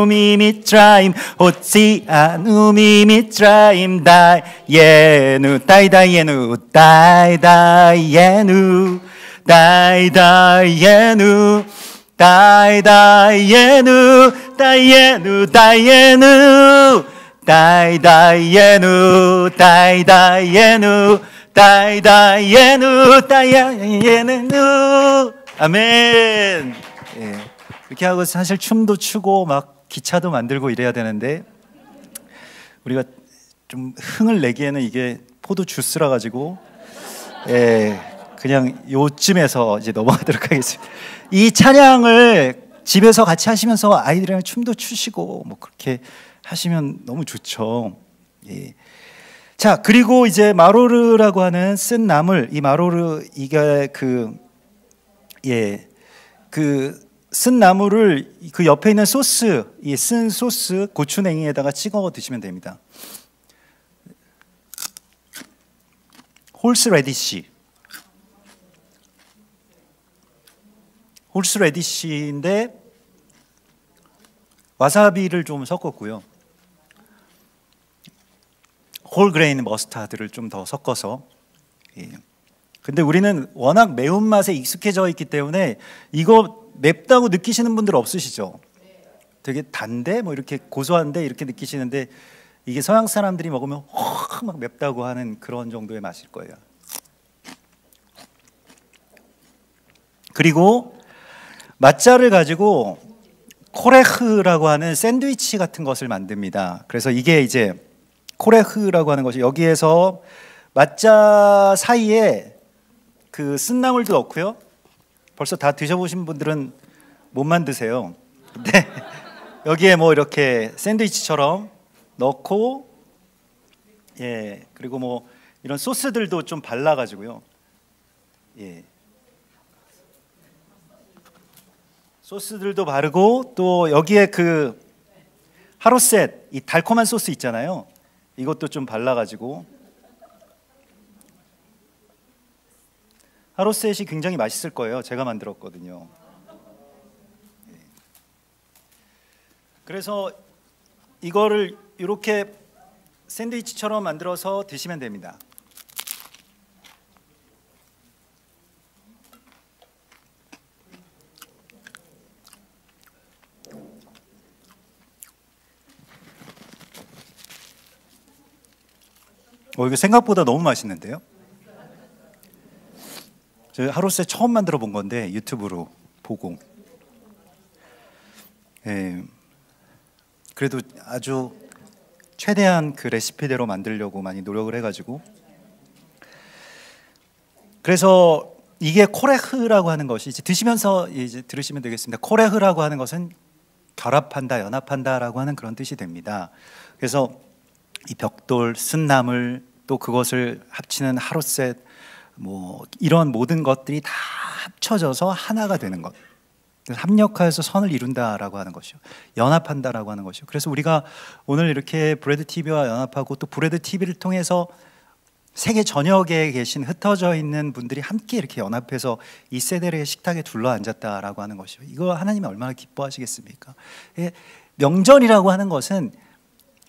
미미트라임 호찌아누 미미트라임 다이에누 다이에누 다이에누 다이에누 다이에누 다이에누 다이에누 다이에누 다이에누 다이에누. 아멘. 이렇게 하고 사실 춤도 추고 막 기차도 만들고 이래야 되는데 우리가 좀 흥을 내기에는 이게 포도 주스라 가지고 그냥 요쯤에서 이제 넘어가도록 하겠습니다. 이 찬양을 집에서 같이 하시면서 아이들이랑 춤도 추시고 뭐 그렇게 하시면 너무 좋죠. 자, 그리고 이제 마로르라고 하는 쓴 나물, 이 마로르 이게 쓴 나물을 그 옆에 있는 소스, 이 쓴 소스 고추냉이에다가 찍어 드시면 됩니다. 홀스레디시인데 와사비를 좀 섞었고요. 홀그레인 머스타드를 좀 더 섞어서. 근데 우리는 워낙 매운맛에 익숙해져 있기 때문에 이거 맵다고 느끼시는 분들 없으시죠? 되게 단데 뭐 이렇게 고소한데 이렇게 느끼시는데 이게 서양 사람들이 먹으면 확 막 맵다고 하는 그런 정도의 맛일 거예요. 그리고 맛자를 가지고 코레흐라고 하는 샌드위치 같은 것을 만듭니다. 그래서 이게 이제 코레흐라고 하는 것이 여기에서 맛자 사이에 그 쓴나물도 넣고요. 벌써 다 드셔보신 분들은 못 만드세요. 근데 여기에 뭐 이렇게 샌드위치처럼 넣고 그리고 뭐 이런 소스들도 좀 발라가지고요. 소스들도 바르고 또 여기에 그 하로셋 이 달콤한 소스 있잖아요. 이것도 좀 발라가지고 하로셋이 굉장히 맛있을 거예요. 제가 만들었거든요. 그래서 이거를 이렇게 샌드위치처럼 만들어서 드시면 됩니다. 이거 생각보다 너무 맛있는데요? 저 하루새 처음 만들어 본 건데 유튜브로 보고, 예, 그래도 아주 최대한 그 레시피대로 만들려고 많이 노력을 해가지고, 그래서 이게 코레흐라고 하는 것이 이제 드시면서 이제 들으시면 되겠습니다. 코레흐라고 하는 것은 결합한다, 연합한다라고 하는 그런 뜻이 됩니다. 그래서 이 벽돌, 쓴나물, 또 그것을 합치는 하루셋, 뭐 이런 모든 것들이 다 합쳐져서 하나가 되는 것, 합력하여서 선을 이룬다라고 하는 것이요, 연합한다라고 하는 것이요. 그래서 우리가 오늘 이렇게 브레드 TV와 연합하고, 또 브레드 TV를 통해서 세계 전역에 계신 흩어져 있는 분들이 함께 이렇게 연합해서 이 세대의 식탁에 둘러앉았다라고 하는 것이요, 이거 하나님이 얼마나 기뻐하시겠습니까? 명절이라고 하는 것은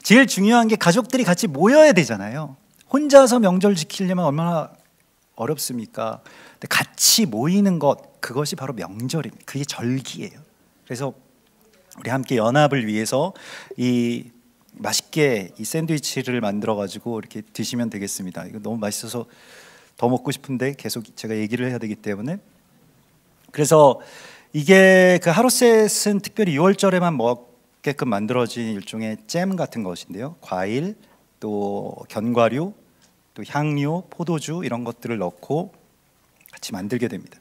제일 중요한 게 가족들이 같이 모여야 되잖아요. 혼자서 명절 지키려면 얼마나 어렵습니까? 근데 같이 모이는 것, 그것이 바로 명절입니다. 그게 절기예요. 그래서 우리 함께 연합을 위해서 이 맛있게 이 샌드위치를 만들어 가지고 이렇게 드시면 되겠습니다. 이거 너무 맛있어서 더 먹고 싶은데 계속 제가 얘기를 해야 되기 때문에, 그래서 이게 그 하루셋은 특별히 6월절에만 먹게끔 만들어진 일종의 잼 같은 것인데요, 과일, 또 견과류, 또 향료, 포도주 이런 것들을 넣고 같이 만들게 됩니다.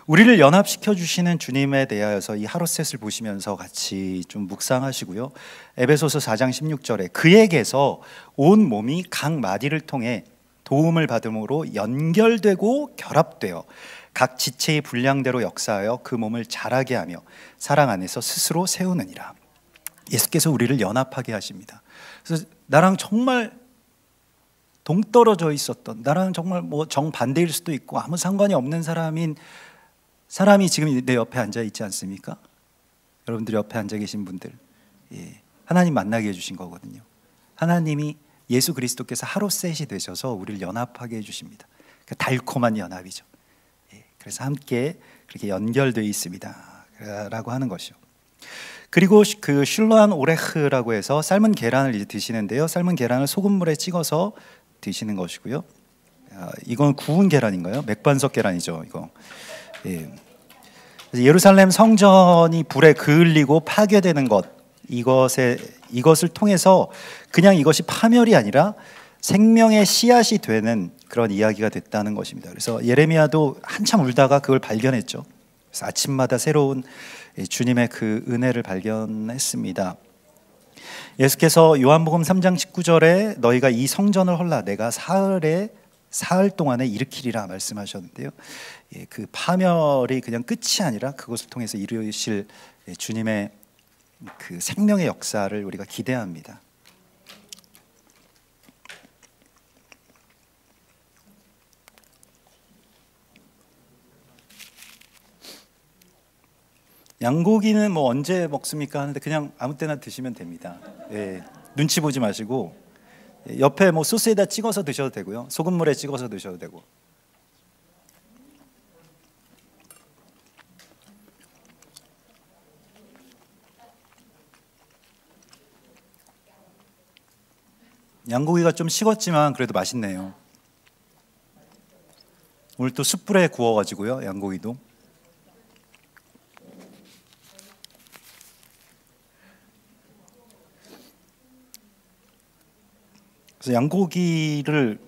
우리를 연합시켜 주시는 주님에 대하여서 이 하루셋을 보시면서 같이 좀 묵상하시고요. 에베소서 4장 16절에 그에게서 온 몸이 각 마디를 통해 도움을 받음으로 연결되고 결합되어 각 지체의 분량대로 역사하여 그 몸을 자라게 하며 사랑 안에서 스스로 세우느니라. 예수께서 우리를 연합하게 하십니다. 그래서 나랑 정말 동떨어져 있었던, 나랑 정말 뭐 정반대일 수도 있고 아무 상관이 없는 사람이 지금 내 옆에 앉아 있지 않습니까? 여러분들 옆에 앉아 계신 분들, 예, 하나님 만나게 해주신 거거든요. 하나님이 예수 그리스도께서 하루셋이 되셔서 우리를 연합하게 해주십니다. 그 달콤한 연합이죠. 예, 그래서 함께 그렇게 연결되어 있습니다 라고 하는 것이요. 그리고 그 슐로안 오레흐라고 해서 삶은 계란을 이제 드시는데요, 삶은 계란을 소금물에 찍어서 드시는 것이고요. 이건 구운 계란인가요? 맥반석 계란이죠, 이거. 예. 예루살렘 성전이 불에 그을리고 파괴되는 것, 이것을 통해서 그냥 이것이 파멸이 아니라 생명의 씨앗이 되는 그런 이야기가 됐다는 것입니다. 그래서 예레미야도 한참 울다가 그걸 발견했죠. 그래서 아침마다 새로운 주님의 그 은혜를 발견했습니다. 예수께서 요한복음 3장 19절에 너희가 이 성전을 헐라 내가 사흘 동안에 일으키리라 말씀하셨는데요, 예, 그 파멸이 그냥 끝이 아니라 그것을 통해서 이루실 주님의 그 생명의 역사를 우리가 기대합니다. 양고기는 뭐 언제 먹습니까 하는데 그냥 아무 때나 드시면 됩니다. 예, 눈치 보지 마시고 옆에 뭐 소스에다 찍어서 드셔도 되고요, 소금물에 찍어서 드셔도 되고. 양고기가 좀 식었지만 그래도 맛있네요. 오늘 또 숯불에 구워가지고요, 양고기도. 그래서 양고기를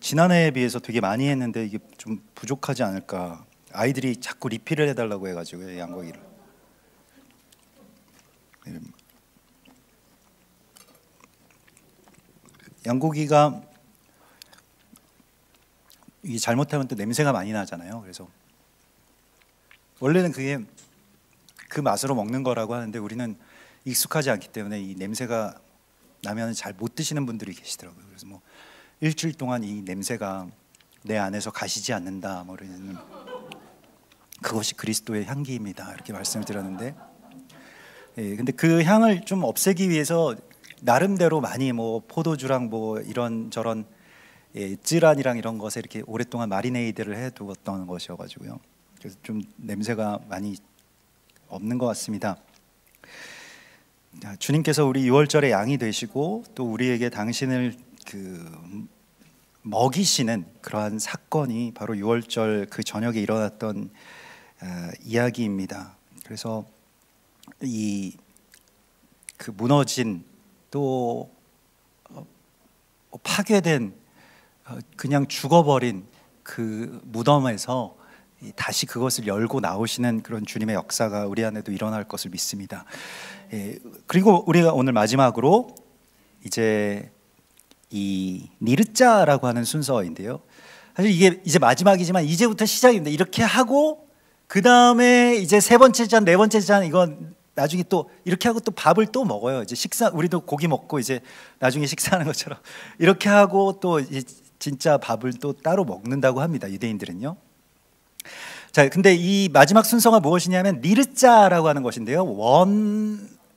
지난해에 비해서 되게 많이 했는데 이게 좀 부족하지 않을까. 아이들이 자꾸 리필을 해달라고 해가지고 양고기를. 양고기가 이게 잘못하면 또 냄새가 많이 나잖아요. 그래서 원래는 그게 그 맛으로 먹는 거라고 하는데 우리는 익숙하지 않기 때문에 이 냄새가 나면 잘 못 드시는 분들이 계시더라고요. 그래서 뭐 일주일 동안 이 냄새가 내 안에서 가시지 않는다, 뭐 이러는, 그것이 그리스도의 향기입니다 이렇게 말씀을 드렸는데, 근데 그 향을 좀 없애기 위해서 나름대로 많이 뭐 포도주랑 뭐 이런저런 쯔란이랑 이런 것에 이렇게 오랫동안 마리네이드를 해두었던 것이어가지고요. 그래서 좀 냄새가 많이 없는 것 같습니다. 주님께서 우리 유월절의 양이 되시고 또 우리에게 당신을 먹이시는 그러한 사건이 바로 유월절 그 저녁에 일어났던 이야기입니다. 그래서 이 무너진 또 파괴된 그냥 죽어버린 그 무덤에서 다시 그것을 열고 나오시는 그런 주님의 역사가 우리 안에도 일어날 것을 믿습니다. 그리고 우리가 오늘 마지막으로 이제 이 니르자라고 하는 순서인데요. 사실 이게 이제 마지막이지만 이제부터 시작입니다. 이렇게 하고 그 다음에 이제 세 번째 잔, 네 번째 잔 이건 나중에 또 이렇게 하고 또 밥을 또 먹어요. 이제 우리도 고기 먹고 이제 나중에 식사하는 것처럼 이렇게 하고 또 진짜 밥을 또 따로 먹는다고 합니다. 유대인들은요. 자, 근데 이 마지막 순서가 무엇이냐면 니르자라고 하는 것인데요.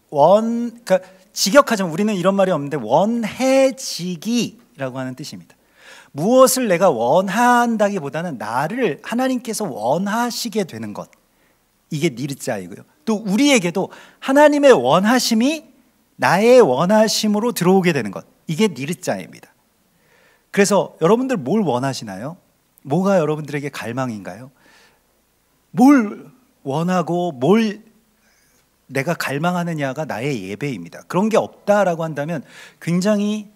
그러니까 직역하자면 우리는 이런 말이 없는데 원해지기라고 하는 뜻입니다. 무엇을 내가 원한다기보다는 나를 하나님께서 원하시게 되는 것, 이게 니르자이고요. 또 우리에게도 하나님의 원하심이 나의 원하심으로 들어오게 되는 것, 이게 니르자입니다. 그래서 여러분들 뭘 원하시나요? 뭐가 여러분들에게 갈망인가요? 뭘 원하고 뭘 내가 갈망하느냐가 나의 예배입니다. 그런 게 없다라고 한다면 굉장히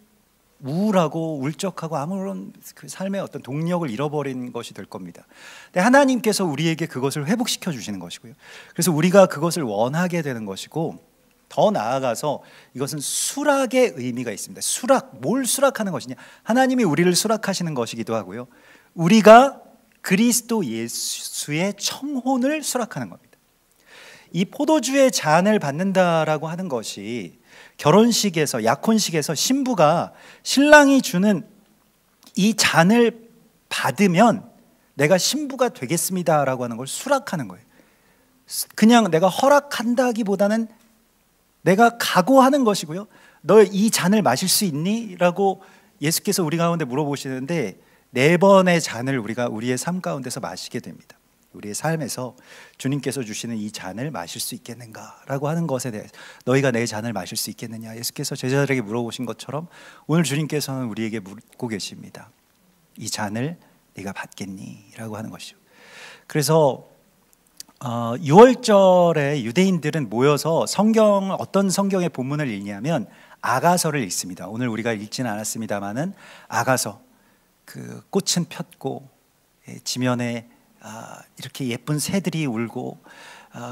우울하고 울적하고 아무런 그 삶의 어떤 동력을 잃어버린 것이 될 겁니다. 근데 하나님께서 우리에게 그것을 회복시켜 주시는 것이고요. 그래서 우리가 그것을 원하게 되는 것이고, 더 나아가서 이것은 수락의 의미가 있습니다. 수락, 뭘 수락하는 것이냐? 하나님이 우리를 수락하시는 것이기도 하고요. 우리가 그리스도 예수의 청혼을 수락하는 겁니다. 이 포도주의 잔을 받는다라고 하는 것이 결혼식에서, 약혼식에서 신부가 신랑이 주는 이 잔을 받으면 내가 신부가 되겠습니다라고 하는 걸 수락하는 거예요. 그냥 내가 허락한다기보다는 내가 각오하는 것이고요. 너 이 잔을 마실 수 있니? 라고 예수께서 우리 가운데 물어보시는데 4번의 잔을 우리가 우리의 삶 가운데서 마시게 됩니다. 우리의 삶에서 주님께서 주시는 이 잔을 마실 수 있겠는가라고 하는 것에 대해서, 너희가 내 잔을 마실 수 있겠느냐, 예수께서 제자들에게 물어보신 것처럼 오늘 주님께서는 우리에게 묻고 계십니다. 이 잔을 네가 받겠니? 라고 하는 것이죠. 그래서 6월절에 유대인들은 모여서 어떤 성경의 본문을 읽냐면 아가서를 읽습니다. 오늘 우리가 읽지는 않았습니다마는 아가서, 그 꽃은 폈고 지면에 이렇게 예쁜 새들이 울고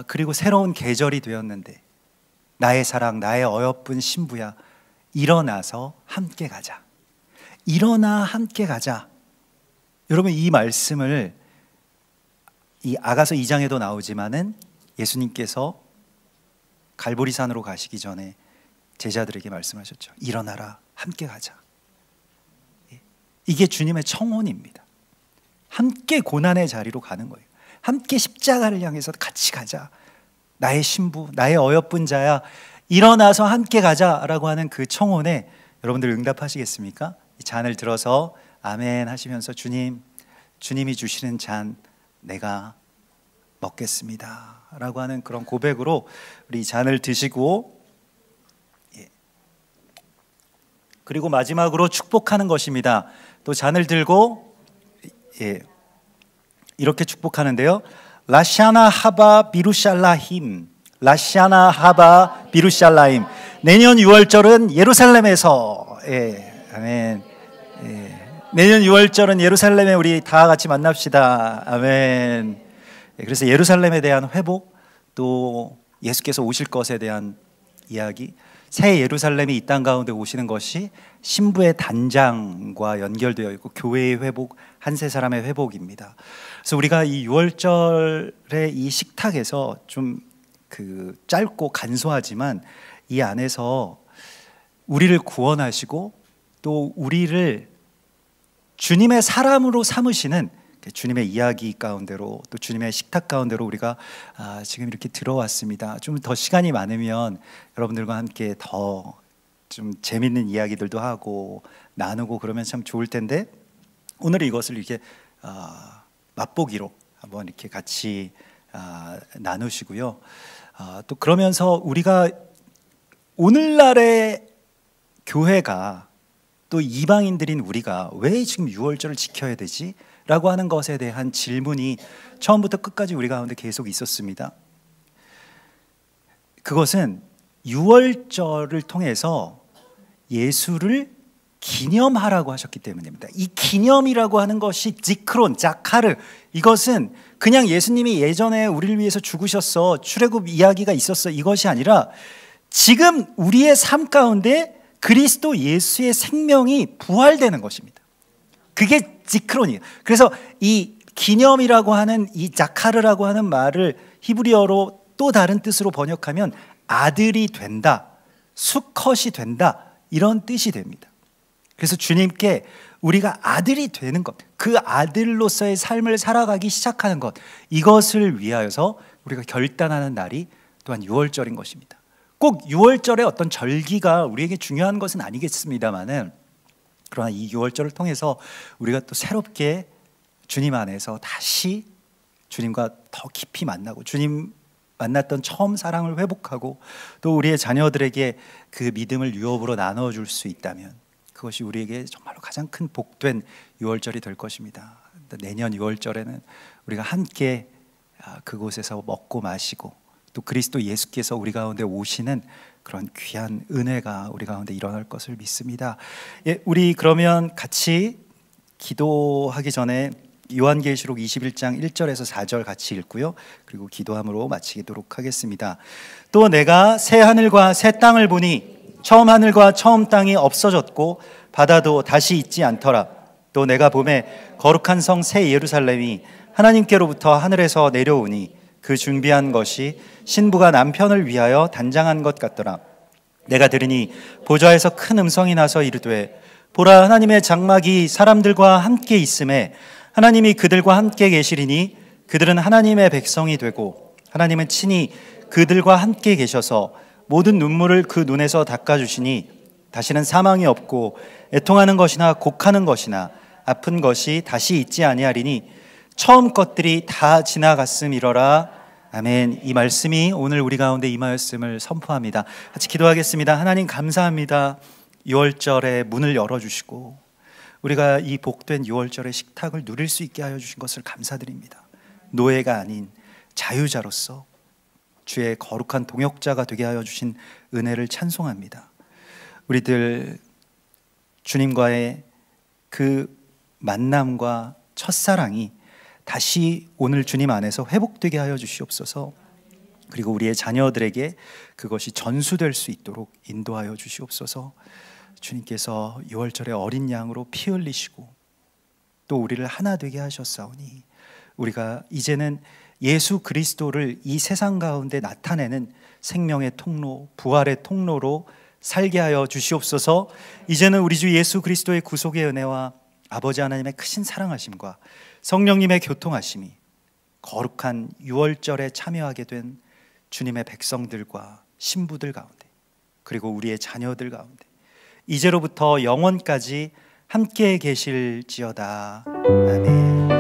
그리고 새로운 계절이 되었는데 나의 사랑, 나의 어여쁜 신부야, 일어나서 함께 가자. 일어나 함께 가자. 여러분, 이 말씀을 이 아가서 2장에도 나오지만은 예수님께서 갈보리산으로 가시기 전에 제자들에게 말씀하셨죠. 일어나라, 함께 가자. 이게 주님의 청혼입니다. 함께 고난의 자리로 가는 거예요. 함께 십자가를 향해서 같이 가자. 나의 신부, 나의 어여쁜 자야, 일어나서 함께 가자라고 하는 그 청혼에 여러분들 응답하시겠습니까? 이 잔을 들어서 아멘 하시면서 주님이 주시는 잔 내가 먹겠습니다 라고 하는 그런 고백으로 우리 잔을 드시고, 그리고 마지막으로 축복하는 것입니다. 또 잔을 들고 이렇게 축복하는데요. 라샤나 하바 비루샬라힘, 라샤나 하바 비루샬라임. 내년 6월절은 예루살렘에서, 아멘. 내년 6월절은 예루살렘에 우리 다 같이 만납시다. 아멘. 그래서 예루살렘에 대한 회복, 또 예수께서 오실 것에 대한 이야기, 새 예루살렘이 이 땅 가운데 오시는 것이 신부의 단장과 연결되어 있고 교회의 회복, 한 세 사람의 회복입니다. 그래서 우리가 이 6월절의 이 식탁에서 좀 짧고 간소하지만 이 안에서 우리를 구원하시고 또 우리를 주님의 사람으로 삼으시는 주님의 이야기 가운데로 또 주님의 식탁 가운데로 우리가 지금 이렇게 들어왔습니다. 좀 더 시간이 많으면 여러분들과 함께 더 좀 재밌는 이야기들도 하고 나누고 그러면 참 좋을 텐데, 오늘 이것을 이렇게 맛보기로 한번 이렇게 같이 나누시고요. 또 그러면서 우리가 오늘날의 교회가 또 이방인들인 우리가 왜 지금 유월절을 지켜야 되지? 라고 하는 것에 대한 질문이 처음부터 끝까지 우리 가운데 계속 있었습니다. 그것은 유월절을 통해서 예수를 기념하라고 하셨기 때문입니다. 이 기념이라고 하는 것이 지크론, 자카르, 이것은 그냥 예수님이 예전에 우리를 위해서 죽으셨어, 출애굽 이야기가 있었어, 이것이 아니라 지금 우리의 삶 가운데 그리스도 예수의 생명이 부활되는 것입니다. 그게 지크론이에요. 그래서 이 기념이라고 하는 이 자카르라고 하는 말을 히브리어로 또 다른 뜻으로 번역하면 아들이 된다, 수컷이 된다, 이런 뜻이 됩니다. 그래서 주님께 우리가 아들이 되는 것, 그 아들로서의 삶을 살아가기 시작하는 것, 이것을 위하여서 우리가 결단하는 날이 또한 유월절인 것입니다. 꼭 유월절의 어떤 절기가 우리에게 중요한 것은 아니겠습니다만은, 그러나 이 유월절을 통해서 우리가 또 새롭게 주님 안에서 다시 주님과 더 깊이 만나고 주님 만났던 처음 사랑을 회복하고 또 우리의 자녀들에게 그 믿음을 유업으로 나눠줄 수 있다면 그것이 우리에게 정말로 가장 큰 복된 유월절이 될 것입니다. 내년 유월절에는 우리가 함께 그곳에서 먹고 마시고 또 그리스도 예수께서 우리 가운데 오시는 그런 귀한 은혜가 우리 가운데 일어날 것을 믿습니다. 예, 우리 그러면 같이 기도하기 전에 요한계시록 21장 1절에서 4절 같이 읽고요, 그리고 기도함으로 마치도록 하겠습니다. 또 내가 새 하늘과 새 땅을 보니 처음 하늘과 처음 땅이 없어졌고 바다도 다시 있지 않더라. 또 내가 보매 거룩한 성 새 예루살렘이 하나님께로부터 하늘에서 내려오니 그 준비한 것이 신부가 남편을 위하여 단장한 것 같더라. 내가 들으니 보좌에서 큰 음성이 나서 이르되 보라, 하나님의 장막이 사람들과 함께 있음에 하나님이 그들과 함께 계시리니 그들은 하나님의 백성이 되고 하나님은 친히 그들과 함께 계셔서 모든 눈물을 그 눈에서 닦아주시니 다시는 사망이 없고 애통하는 것이나 곡하는 것이나 아픈 것이 다시 있지 아니하리니 처음 것들이 다 지나갔음이러라. 아멘. 이 말씀이 오늘 우리 가운데 임하였음을 선포합니다. 같이 기도하겠습니다. 하나님 감사합니다. 6월절에 문을 열어주시고 우리가 이 복된 6월절의 식탁을 누릴 수 있게 하여 주신 것을 감사드립니다. 노예가 아닌 자유자로서 주의 거룩한 동역자가 되게 하여 주신 은혜를 찬송합니다. 우리들 주님과의 그 만남과 첫사랑이 다시 오늘 주님 안에서 회복되게 하여 주시옵소서. 그리고 우리의 자녀들에게 그것이 전수될 수 있도록 인도하여 주시옵소서. 주님께서 6월절에 어린 양으로 피 흘리시고 또 우리를 하나 되게 하셨사오니 우리가 이제는 예수 그리스도를 이 세상 가운데 나타내는 생명의 통로, 부활의 통로로 살게 하여 주시옵소서. 이제는 우리 주 예수 그리스도의 구속의 은혜와 아버지 하나님의 크신 사랑하심과 성령님의 교통하심이 거룩한 6월절에 참여하게 된 주님의 백성들과 신부들 가운데 그리고 우리의 자녀들 가운데 이제로부터 영원까지 함께 계실지어다. 아멘.